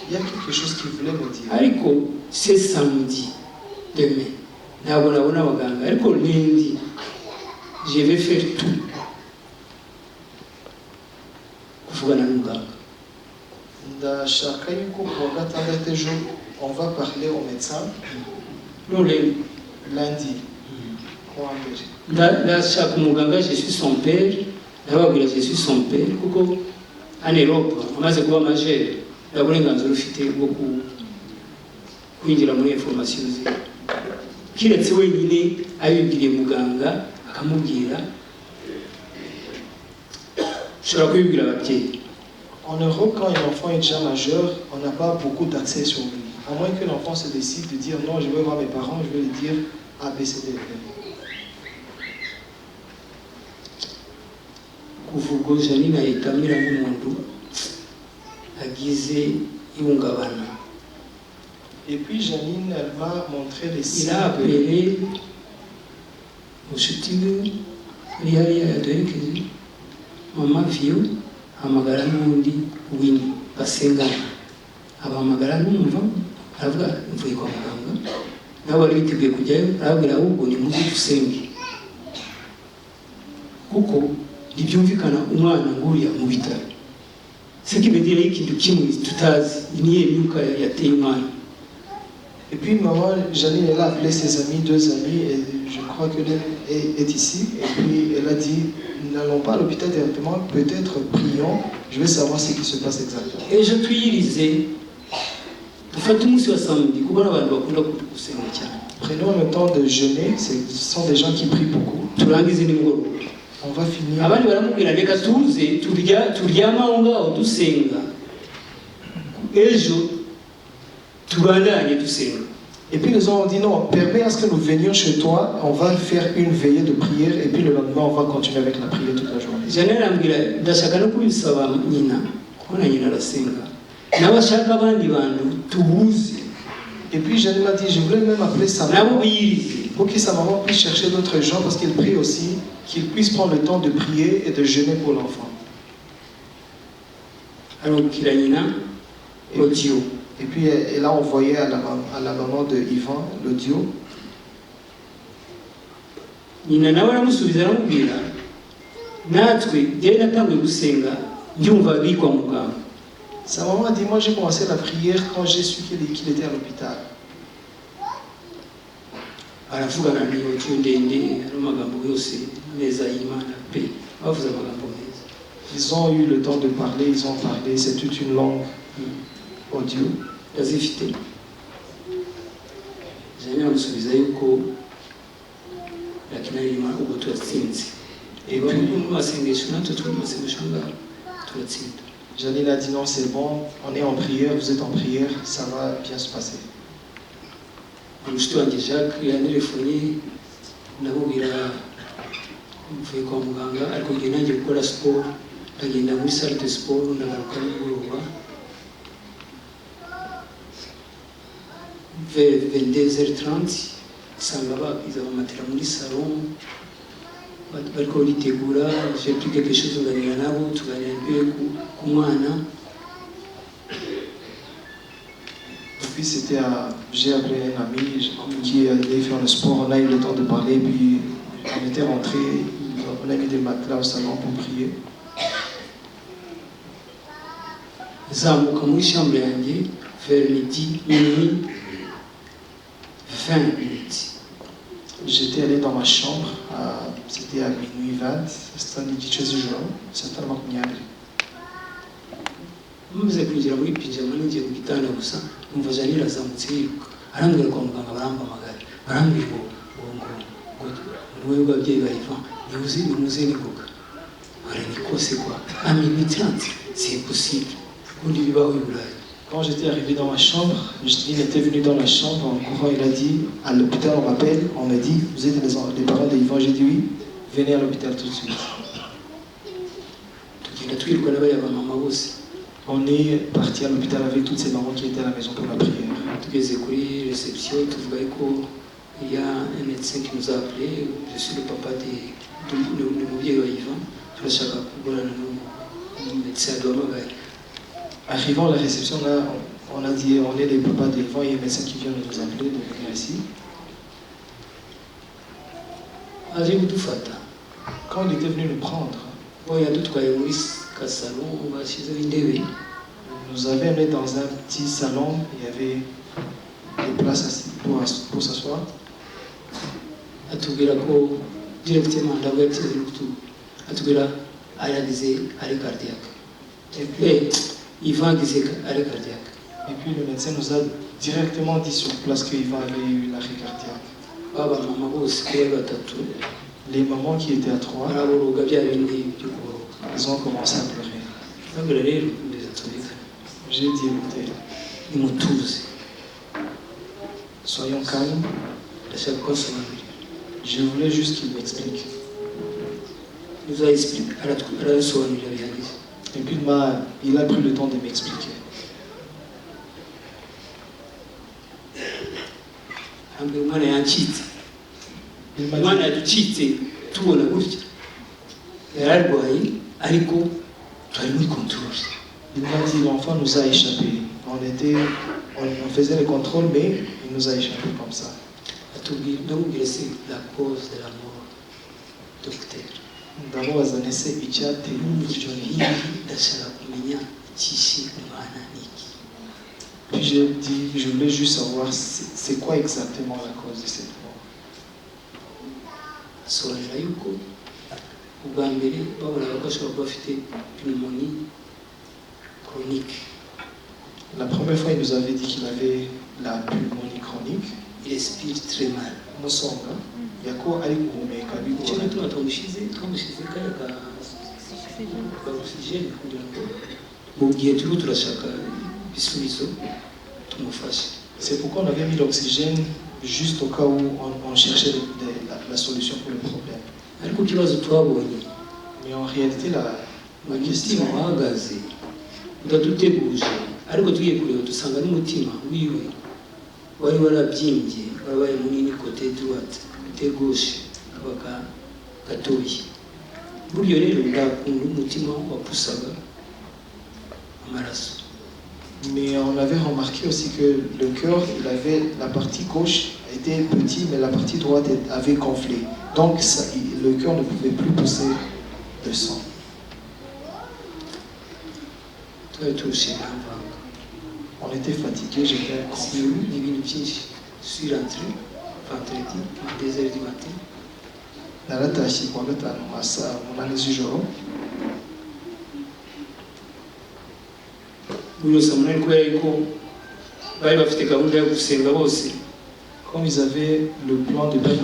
Il y a quelque chose qu'il voulait me dire. ariko c'est samedi demain ntabwo nabona abaganga ariko nindi je vais faire tout kuvugana n'umuganga. Ndashaka yuko kuwa gatandatu ejo on va parler au médecin none lundi. Kuwa mbere. ndashaka umuganga, je suis son père, ndababwira je suis son père kuko en Europe amaze kuba majeur nta burenganzira ufite bwo kwinjira muri information ze, kiretse wenyine abibwiriye muganga akamubwira ushobora kubibwira ababyeyi. En Europe, quand un enfant est déjà majeur, on n'a pas beaucoup d'accès sur lui. À moins que l'enfant se décide de dire non, je vais voir mes parents, je vais lui dire A, B, C, D, E. kuva ubwo Janine ahita amera nk'umuntu agize ihungabana. Et puis Janine, elle m'a montré les signes. Il a appelé mushuti we ari hariya yaduherekeje mama viyo hamagara n'undi wini basengana, abahamagara numva aravuga mvuye kwa muganga nabo bari biteguye kujyayo, arababwira ahubwo ni muzi dusenge kuko ntibyumvikana umwana nguriya mu bitaro. Ce qui veut dire ikintu kimwe tutazi niye myuka yateye umwana. Et puis maman, Janine, elle a appelé ses amis, 2 amis, et je crois que l'une est ici. Et puis elle a dit, n'allons pas à l'hôpital directement, peut-être prions, je vais savoir ce qui se passe exactement. ejo tuyirize dufate umunsi wa samedi kuko n'abantu bakunda gusenga cyane. Prenons le temps de jeûner, ce sont des gens qui prient beaucoup. turangize nimugoroba. On va finir. abandi baramubwira reka tuze turyama aho ngaho dusenga ejo tubandanye dusenga. Et puis les gens ont dit non, permets à ce que nous venions chez toi, on va faire une veillée de prière et puis le lendemain on va continuer avec la prière toute la journée. Janine arambwira ndashaka no kubisaba nyina kuko na nyina arasenga n'abashaka abandi bantu tubuze. Et puis Janine m'a dit, je voulais même appeler sa nabo maman biyirize pour que sa maman puisse chercher d'autres gens parce qu'il prie aussi, qu'il puisse prendre le temps de prier et de jeûner pour l'enfant. arabwira nyina audio. Et puis elle a envoyé à la maman de Yvan l'audio. nyina nawe aramusubiza aramubwira natwe njyewe natangiye gusenga ndumva bikwa muganga. Sa maman a dit, moi j'ai commencé la prière quand j'ai su qu'il était à l'hôpital. aravugana n'iyo ndende ari amagambo yose meza y'Imana pe bavuze amagambo meza. Ils ont eu le temps de parler, ils ont parlé, c'est toute une longue audio. yazifite Janine amusubiza yuko lakini Imana ubwo turatsinze. Et bari puis mu masengesho natwe turi mu masengesho ngaho turatsinda. Janine a dit non, c'est bon, on est en prière, vous êtes en prière, ça va bien se passer. umushuti wanjye Jacques yanelefonye ndamubwira mvuye kwa muganga ariko ngiye nanjye gukora siporo, ndagenda muri salle de sport ndagaruka nimugoroba vers 22h30 usanga bakiza bamatera muri salon bariko baritegura. J'ai pris quelque chose tuganira nabo tuganira mbere ku mwana. Puis j'ai appelé un ami qui allait faire le sport, on a eu le temps de parler, puis on était rentré, on a mis des matelas au salon pour prier. Zamuka muri chambre yanjye vers midi minuit 20 minutes. J'étais allé dans ma chambre, c'était à minuit 20, c'était un petit chose de jour, c'était tellement bien. mumaze kwinjira muri pijama ninjiye mu gitanda gusa numva Janine azamutse yiruka arambwira kwa muganga barampamagara barambwira ngo niwe w'ababyeyi ba Ivan nimuze ningoga c'est quoi à minuit 30 c'est possible. Quand j'étais arrivé dans ma chambre, il était venu dans la chambre en courant, il a dit à l'hôpital, on m'appelle, on me dit vous êtes les parents de Yvan. J'ai dit oui, venez à l'hôpital tout de suite. On est parti à l'hôpital avec toutes ces mamans qui étaient à la maison pour la prière. Il y a un médecin qui nous a appelé, je suis le papa de mon vieux Yvan. Arrivant à la réception, là, on a dit on est les papas de Yvan, il y a un médecin qui vient de nous appeler, de venir ici. Quand il était venu nous prendre, nous avait amené dans un petit salon, il y avait des places pour s'asseoir. Directement et puis Yvan disait arrêt cardiaque. Et puis le médecin nous a directement dit sur place que Yvan avait eu l'arrêt cardiaque. Les mamans qui étaient à 3, ils ont commencé à pleurer. J'ai dit écoutez, soyons calmes. Je voulais juste qu'il m'explique. Il nous a expliqué. Et puis il a pris le temps de m'expliquer. Il m'a dit l'enfant nous a échappé. On faisait le contrôle, mais il nous a échappé comme ça. La cause de la mort, docteur. D'abord, azanese icyateye urupfu. Puis j'ai dit, je voulais juste savoir c'est quoi exactement la cause de cette mort. La première fois, il nous avait dit qu'il avait la pneumonie chronique. Il respire très mal. Musonga yako ari guhumeka bigora. C'est pourquoi on avait mis l'oxygène juste au cas où on cherchait la solution pour le problème. Mais en réalité, la question ariko tugiye kureba dusanga n'umutima wiwe wari warabyimbye wabaye munini côté droite côté gauche kabaka gatoyi buryo rero ndakunda umutima wapusaga amaraso. Mais on avait remarqué aussi que le cœur, il avait la partie gauche était petit, mais la partie droite avait gonflé. Donc le cœur ne pouvait plus pousser le sang. On était fatigué, j'étais confus. Je suis rentré vendredi à 2h du matin. Naratashye kuwa gatanu saa 8 z'ijoro. Comme ils avaient le plan de prière,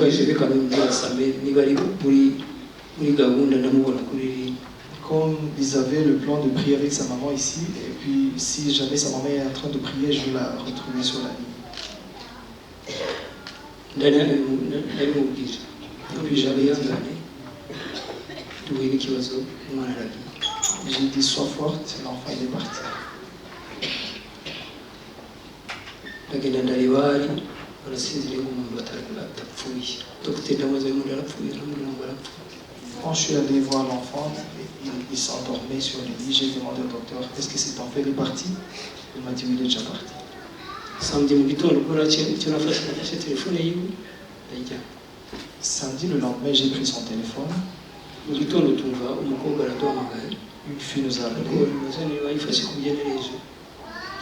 comme ils avaient le plan de prier avec sa maman ici, et puis si jamais sa maman est en train de prier, je vais la retrouver sur la ligne. Et puis j'avais dit, j'ai dit sois forte, l'enfant il est parti. Quand je suis allé voir l'enfant, il s'endormait sur le lit. J'ai demandé au docteur, est-ce que cet enfant est parti? Il m'a dit oui, il est déjà parti. Samedi, le lendemain, j'ai pris son téléphone. Une fille nous a appelé.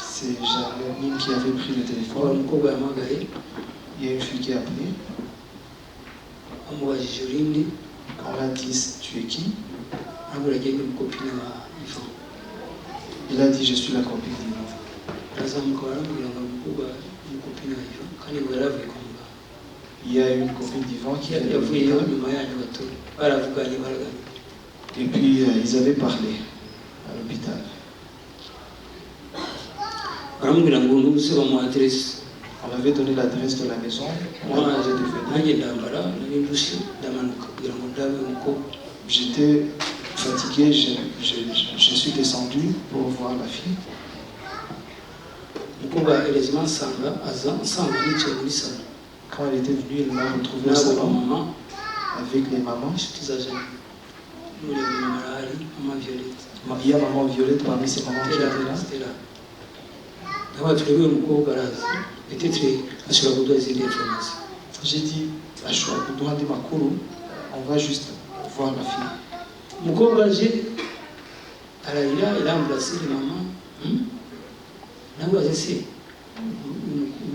C'est Janine qui avait pris le téléphone. Il y a une fille qui a appelé. On a dit, tu es qui? Il a dit, je suis la copine d'Ivan. arazamuka baramubwira ngo umukobwa umukopine wa Ivan kandi ngo yaravuye kwa muganga. Il y a une copine d'Ivan qui est yavuyeyo nyuma yanyu bato baravuganye baragana. Et puis ils avaient parlé à l'hôpital. baramubwira ngo nubuze bamuha adresse. On m'avait donné l'adresse de la maison. nanjye ndambara nari ndushye ndamanuka kugira ngo ndabe umukobwa. J'étais fatigué, je suis descendu pour voir la fille. umukobwa heureusement nsanga nicaye muri salo. Quand elle était venue, elle m'a retrouvé au salon avec les mamans. inshuti za Jeanne n'uriya mumama arahari mama Violette. Il y a maman Violette parmi ces mamans qui étaient là. Stella ndaba turebe uyu mukobwa araza peut-être ashobora kuduha izindi information. J'ai dit à Choua, on va juste voir la fille. umukobwa aje ararira iramburase le mama nawe se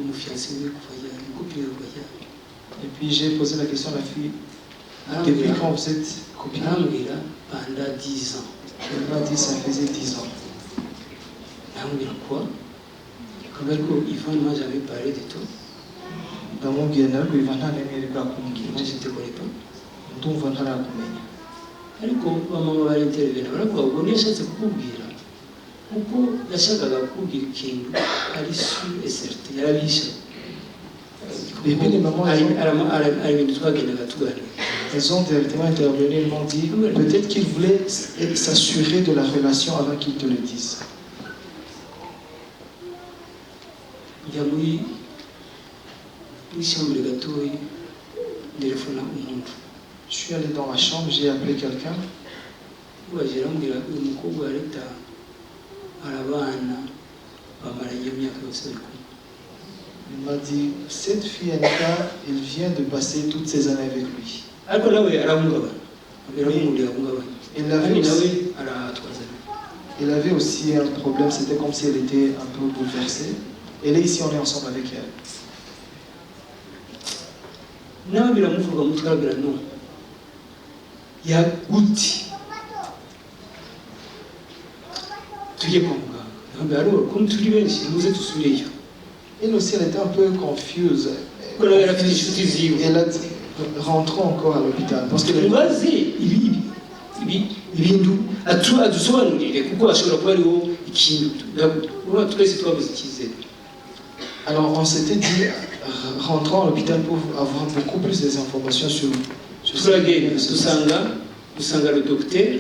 umufiancé we kuva ryari umukopine we kuva ryari. Et puis j'ai posé la question à la fille, depuis quand vous êtes copine? arambwira pendant 10 ans. Elle m'a dit ça faisait 10 ans. arambwira quoi quand Yvan m'a jamais parlé de toi. Dans mon bien-être, il va n'aller pas kumubwira. Moi je te connais pas. Ndumva ntarakumenya. ariko bamama bari intervene baravuga ngo ntiyashatse kukubwira kuko yashakaga kukubwira ikintu ari sûr et certain yarabisha. Et puis les mamans, ari ibintu twagendaga tuganira. elles ont directement intervenu, elles m'ont dit peut-être qu'ils voulaient s'assurer de la relation avant qu'ils te le disent. njya muri chambre gatoyi ndelefona umuntu. Je suis allé dans ma chambre, j'ai appelé quelqu'un. baje arambwira uyu mukobwa wa leta arabana bamaranye imyaka yose bari kumwe. Il m'a dit cette fille Anita, elle vient de passer toutes ces années avec lui. ariko nawe arahungabana abera nk'umuntu yahungabanye kandi nawe aratwazana. Elle avait aussi un problème, c'était comme si elle était un peu bouleversée. Elle est ici, on est ensemble avec elle. nawe biramuvuga mutwe arabwira no yaguti tujye kwa muganga. ntabwo ari uko turi benshi muze dusubireyo. Elle aussi, elle était un peu confuse. kuko nawe yarafite inshuti ziwe. Elle a dit rentrons encore à l'hôpital parce que mubaze ibintu adusobanurire kuko ashobora kuba ariho ikintu twese twabuze icyizere. alors on s'était dit rentrons à l'hôpital pour avoir beaucoup plus d'informations sur turagenda dusanga le docteur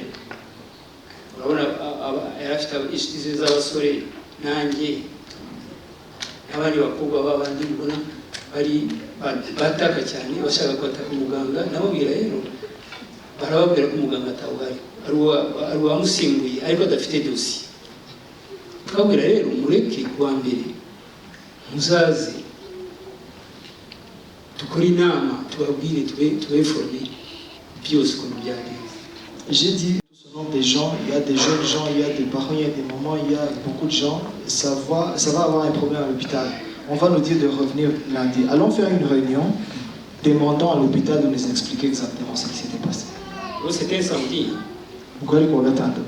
urabona yari afite inshuti ze z'abasore nanjye n'abandi bakobwa babandi mbona bari bataka cyane bashaka kwataka umuganga. nababwira rero barababwira ko umuganga atawuhari ari uwamusimbuye ariko adafite dosiye. tukabwira rero mureke kuwa mbere muzaze dukore inama tubabwire tubeforme byose ukuntu byagenze. j'ai dit ce nom des gens, il y a des jeunes gens, il y a des parents, il y a des mamans, il y a beaucoup de gens, ça va avoir un problème à l'hôpital. On va nous dire de revenir lundi. Allons faire une réunion demandant à l'hôpital de nous expliquer exactement ce qui s'était passé. C'était un samedi. Pourquoi il faut attendre?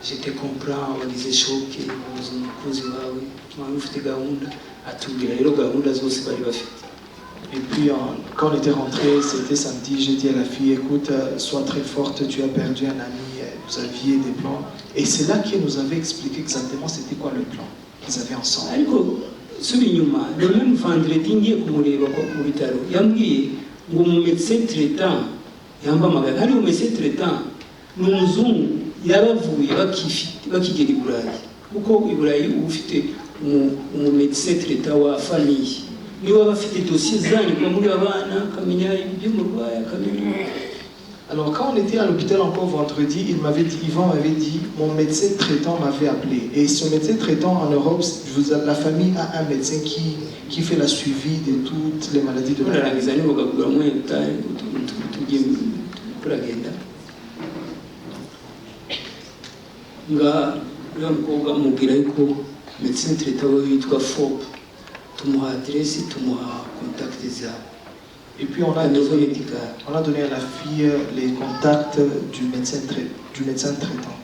Je te comprends, wagize choke, wabuze umukozi wawe, mwari ufite gahunda, atubwira rero gahunda zose bari bafite. Et puis quand on était rentré, c'était samedi, j'ai dit à la fille, écoute, sois très forte, tu as perdu un ami, vous aviez des plans. Et c'est là qu'ils nous avaient expliqué exactement c'était quoi le plan qu'ils avaient ensemble. ariko subi inyuma le même vendredi ngiye kumureba mu bitaro yambwiye ngo mu médecin traitant yambamagara hari mu médecin traitant ni umuzungu yabavuye bakigera i Burayi kuko i Burayi uba ufite umu médecin traitant wa famille niba bafite dossier zanyu kwa muri abana akamenya iby'umurwayi akamenya. Alors quand on était à l'hôpital encore vendredi, Yvan m'avait dit, mon médecin traitant m'avait appelé. Et ce médecin traitant en Europe, la famille a un médecin qui fait la suivi de toutes les maladies de la famille. nga uriya mukobwa amubwira yuko médecin traitant we witwa Fob tumuha adresse tumuha contact zabo Et puis on a donné à la fille les contacts du médecin traitant.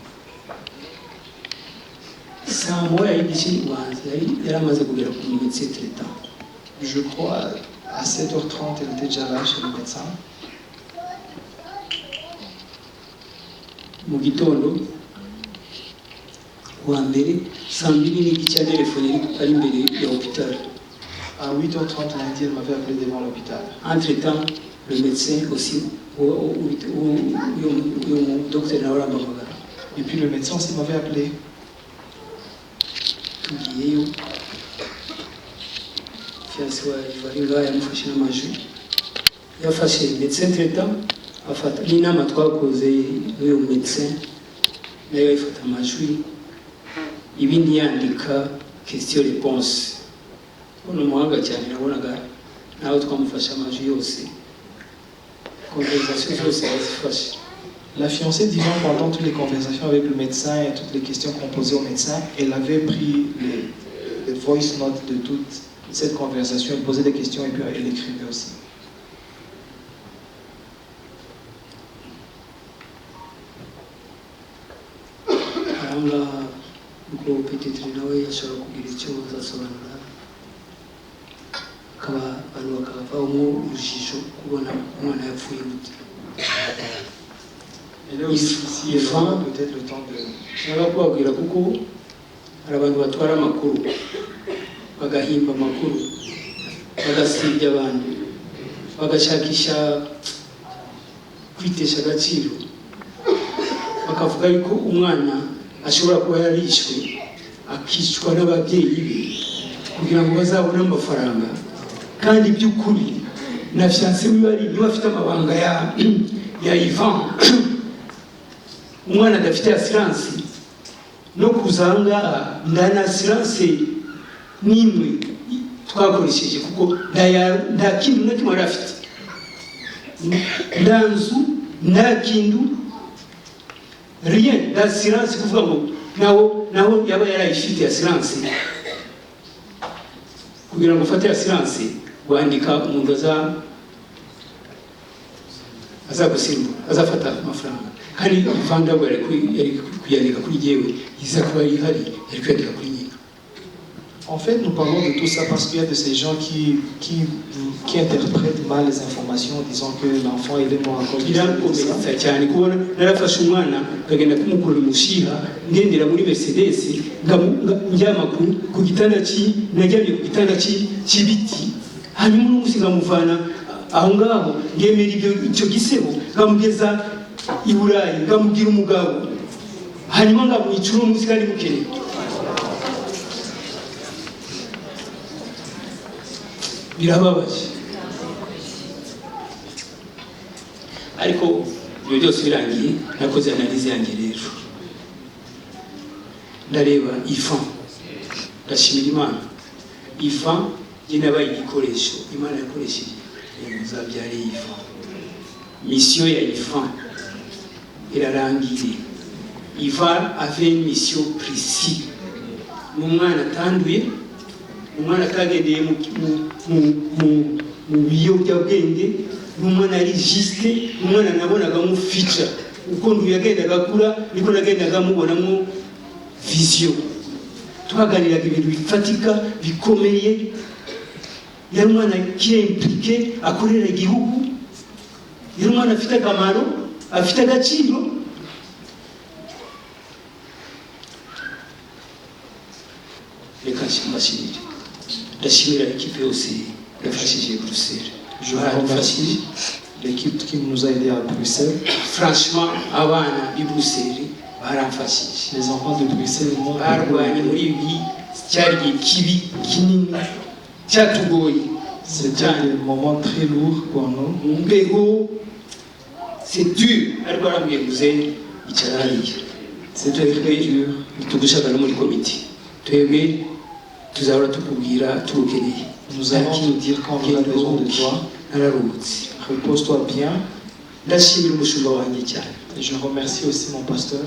Je crois à 7h30, elle était déjà là chez le médecin. Mu gitondo wa mbere saa mbiri n'igice telefone ari imbere ya hôpital. À 8h30 lundi, elle m'avait appelé devant l'hôpital. Entre-temps, le médecin aussi, docteur Naora Bamagara. Et puis le médecin aussi m'avait appelé. Tugiyeyo fiancé waje bari ngaho yamufashe n'amajwi yafashe médecin traitant afata n'inama twakoze n'uyu médecin nayo ifata amajwi ibindi yandika question réponse. Uno muhanga cyane nabonaga nawe twamufashe amajwi yose conversation zose yazifashe. La fiancée, disons, pendant toutes les conversations avec le médecin et toutes les questions qu'on posait au médecin, elle avait pris les voice notes de toute cette conversation, elle posait des questions et puis elle écrivait aussi. Alors là, peut-être nawe yashobora kugira icyo azasobanura akaba abantu bakavamo urujijo kubona umwana yapfuye gute. Elle est aussi ici, elle aura peut-être le temps de... Nshaka kubabwira kuko hari abantu batwara amakuru bagahimba amakuru bagasibya abantu bagashakisha kwitesha agaciro bakavuga yuko umwana ashobora kuba yarishwe akicwa n'ababyeyi be kugira ngo bazabone amafaranga kandi by'ukuri na fiancé wiwe ari niwe afite amabanga ya Ivan. Umwana adafite assurance no kuzanga ndana assurance nimwe twakoresheje kuko nda kintu na kimwe afite ndanzu nda kintu rien d'assurance kuvuga ngo naho yaba yarayifite assurance kugira ngo ufate assurance wandika umuntu azagusimbura azafata amafaranga kandi ivanda bari kuyandika kuri jewe iza kuba ihari ari kuyandika kuri nyina. En fait, nous parlons de tout ça parce qu'il y a de ces gens qui interprètent mal les informations, disant que l'enfant est mort à cause de ça. cyane kubona narafashe umwana kagenda kumukura umushiha ngendera muri Mercedes njyama ku gitanda najyamye ku gitanda cy'ibiti hanyuma n'umusi ngamuvana aho ngaho ngemera icyo gisebo ngamugeza i Burayi ngamubwira umugabo hanyuma ngamwicura umusi kandi mukene. Birababaje ariko ibyo byose birangiye nakoze analize yanjye rero ndareba Ivan ndashimira Imana Ivan njye nabaye igikoresho Imana yakoresheje muzabyare Ivan. Mission ya Ivan irarangiye. Ivan avait une mission précise. Umwana atanduye umwana atagendeye mu biyobyabwenge n'umwana ari juste umwana nabonaga mu feature uko yagendaga akura niko nagendaga mubonamo vision twaganiraga ibintu bifatika bikomeye yari umwana qui impliqué akorera igihugu yari umwana afite akamaro afite agaciro. Reka nshimire ndashimira l'équipe yose yafashije Bruxelles. Je remercie l'équipe qui nous a aidés à Bruxelles. Franchement, abana di Bruxelles baramfashije. Les enfants de Bruxelles m'ont barwanye muri ibi cyari kibi kinini cyatugoye. C'était un moment très lourd pour nous. Mbego c'est dur ariko arambwiye muze icyarariye. C'était très dur. Tugushaka no muri committee. Twebwe tuzahora tukubwira turukeneye. Nous allons te dire quand on a besoin de toi. Repose-toi bien. Et je remercie aussi mon pasteur.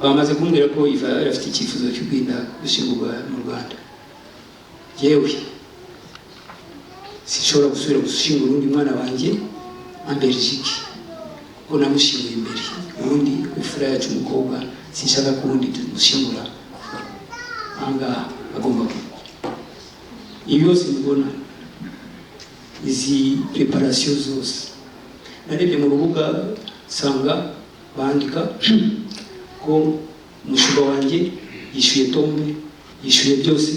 bamaze kumbwira ko Iva afite icyifuzo cyo kwinda gushyingurwa mu Rwanda. Yewe sinshobora gusubira gushyingura undi mwana wanjye en Belgique ko namushyinguye imbere, ubundi w'ifura yacu umukobwa sinshaka ko ubundi tumushyingura ahangaha agomba ibi byose mbona izi preparation zose narebye mu rubuga sanga bandika ko umushumba wanjye yishyuye tombe, yishyuye byose,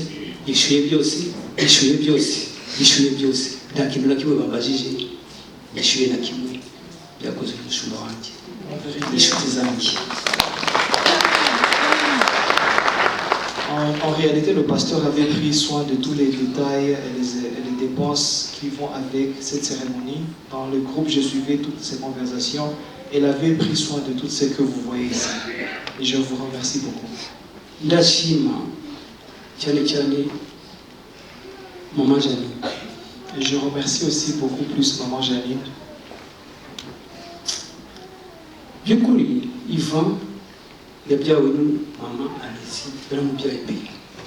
yishyuye byose, yishyuye byose, yishyuye byose, nta kintu na kimwe bambajije, yishyuye na kimwe byakoze umushumba wanjye inshuti zanjye. En réalité, le pasteur avait pris soin de tous les détails et les dépenses qui vont avec cette cérémonie. Dans le groupe, je suivais toutes ces conversations. Elle avait pris soin de tout ce que vous voyez ici. Et je vous remercie beaucoup. Ndashima cyane cyane Maman Janine. Et je remercie aussi beaucoup plus Maman Janine. Byukuri Ivan yabyawe n'Mama Alexis baramubyaye pe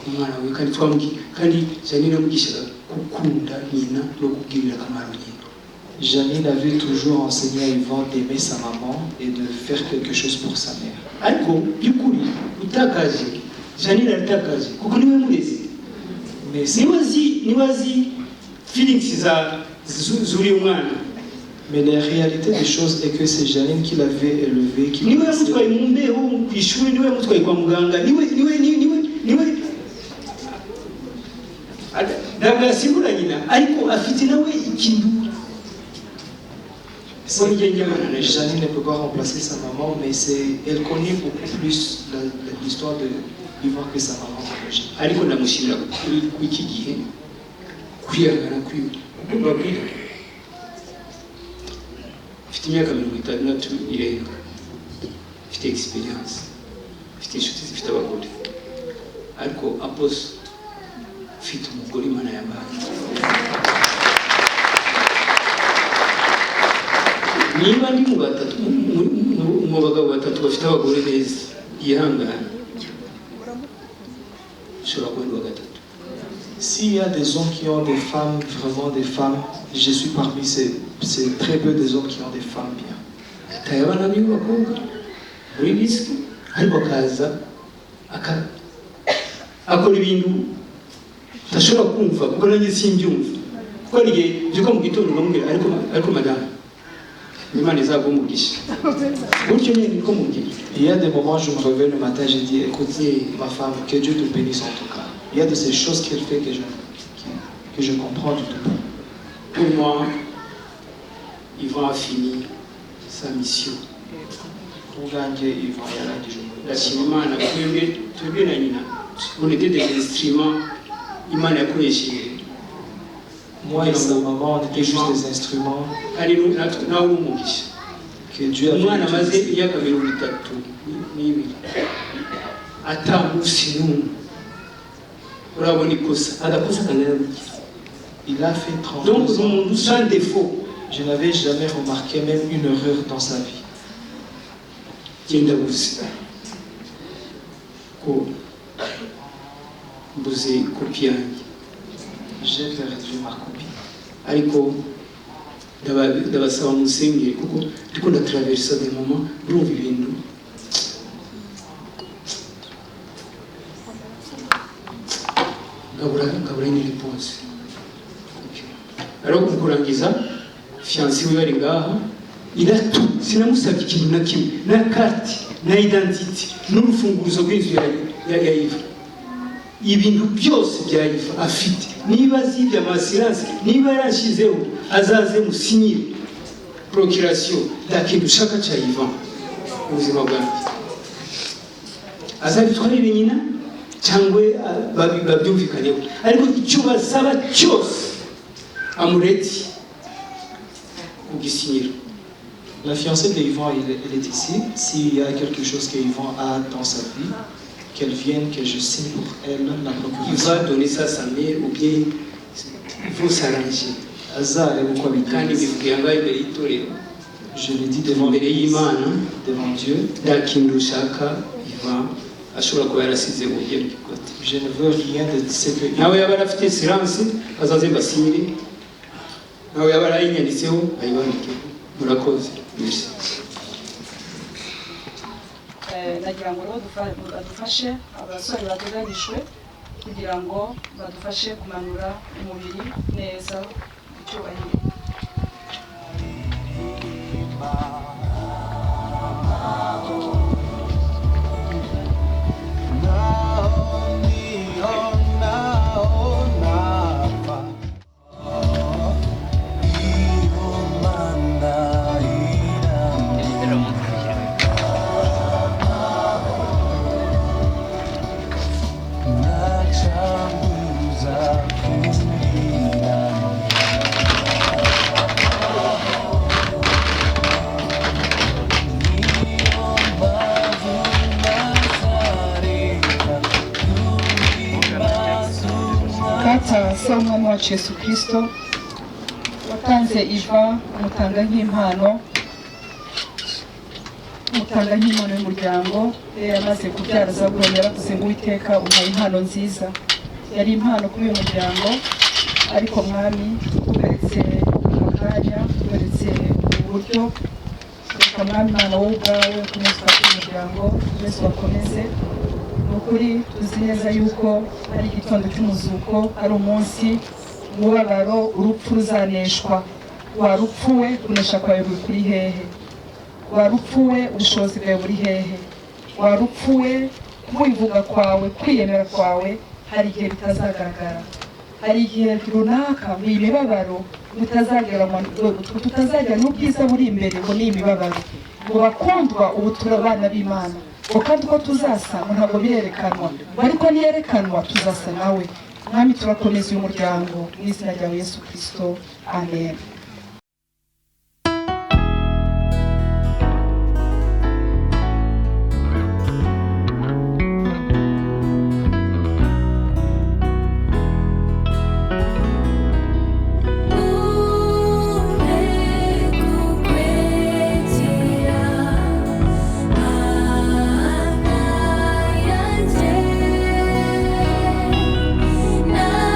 umwana we kandi twamubwiye kandi Janine amugishaga gukunda nyina no kubwirira akamaro nyina. Janine avait toujours enseigné à Yvan d'aimer sa maman et de faire quelque chose pour sa mère. Ariko byukuri utakaje Janine aratakaje kuko niwe murezi. Mais niwazi feelings zuri umwana. Mais la réalité des choses est que c'est Janine qui l'avait élevé, qui niwe yamutwaye mu mbeho ku ishuri, niwe yamutwaye kwa muganga, niwe ntabwo yasimbura nyina ariko afite nawe ikintu. Janine ne peut pas remplacer sa maman, mais elle connaît beaucoup plus l'histoire de Yvan que sa maman. Ariko ndamushimira kuri iki gihe kwiyagana kuri babwira mfite imyaka 60 irenga, mfite experience, mfite inshuti zifite abagore, ariko Apostle mfite umugore Imana yabaye. Niba ndi mu bagabo batatu bafite abagore beza yihangana ushobora kuba wa gatatu. S'il y a des hommes qui ont des femmes, vraiment des femmes, je suis parmi c'est très peu des hommes qui ont des femmes bien. Tayabana ni bakobwa muri risque ariko kaza akora ibintu tashobora kumva kuko nanjye simbyumva kuko nige byuko mu gitondo ngamubwira ariko madame Imana izagumugisha gutyo nyine niko mubwira. Il y a des moments je me réveille le matin, je dis écoute ma femme, que Dieu te bénisse en tout cas. Il y a de ces choses qu'elle fait que je comprends du tout. Pour moi, Yvan a fini sa mission. La Imana twebwe na nyina on était des instruments Imana yakoresheje. Moi et sa maman, on était juste des instruments que Dieu a umwana amaze imyaka 32 atamusi n'umwe urabona ikosa agakosa kangana gutya. Il a fait 30 donc ans. umuntu sans défaut. Je n'avais jamais remarqué même une erreur dans sa vie. Genda gusa ko mbuze kopi yanjye. J'ai perdu ma copie. Ariko ndabasaba musengere kuko ndiko ndatraversa des moments urumva ibintu ngabura ni réponse. Alors kukurangiza fiancé we bari ngaha iratu sinamusabye ikintu na kimwe na carte na identity n'urufunguzo rw'inzu ya Iva. Ibintu byose bya Iva afite, niba zibya amasirance, niba yarashizeho azaze musinyire procuration ndakintu ushaka cya Iva ubuzima bwanjye azabitwarire nyina cyangwa babyumvikaneho, ariko icyo basaba cyose amureti kugisinyira. La fiancée d'Yvan, elle est ici. S'il y a quelque chose qu'Yvan a dans sa vie, qu'elle vienne, que je signe pour elle la procuration. Il va donner ça à sa mère ou bien il faut s'arranger. Je le dis devant Dieu. ashobora kuba yarasize ubugeni bw'ikote. Je ne veux rien de ce que nawe yaba arafite silence azaze mbasinyire, nawe yaba arayinyanditseho ayibanike. Murakoze. Merci. Nagira ngo rero badufashe abasore bateganijwe kugira ngo badufashe kumanura umubiri neza mu cyubahiro. Se umwami wacu Yesu Kristo watanze Iva umutanga nk'impano y'umuryango. Yamaze kubyara Zabuloni yaravuze ngo Uwiteka umpaye impano nziza. Yari impano kuri uyu muryango, ariko mwami uberetse akanya, uberetse uburyo. Reka mwami Imana wowe ubwawe ukomeze ufate umuryango wese wakomeze. Ukuri tuzi neza yuko ari igitondo cy'umuzuko, ari umunsi umubabaro, urupfu ruzaneshwa. Warupfuwe, kunesha kwawe kuri hehe? Warupfuwe, ubushobozi bwawe buri hehe? Warupfuwe, kwivuga kwawe, kwiyemera kwawe hari igihe bitazagaragara. Hari igihe runaka mu imibabaro tutazagera n'ubwiza buri imbere ngo ni imibabaro. Ngo bakundwa ubu turi abana b'Imana, kandi uko tuzasa ntabwo birerekanwa, ariko niyerekanwa tuzasa nawe. Mwami turakomeza uyu muryango mu izina rya Yesu Kristo, amen. Now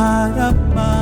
harama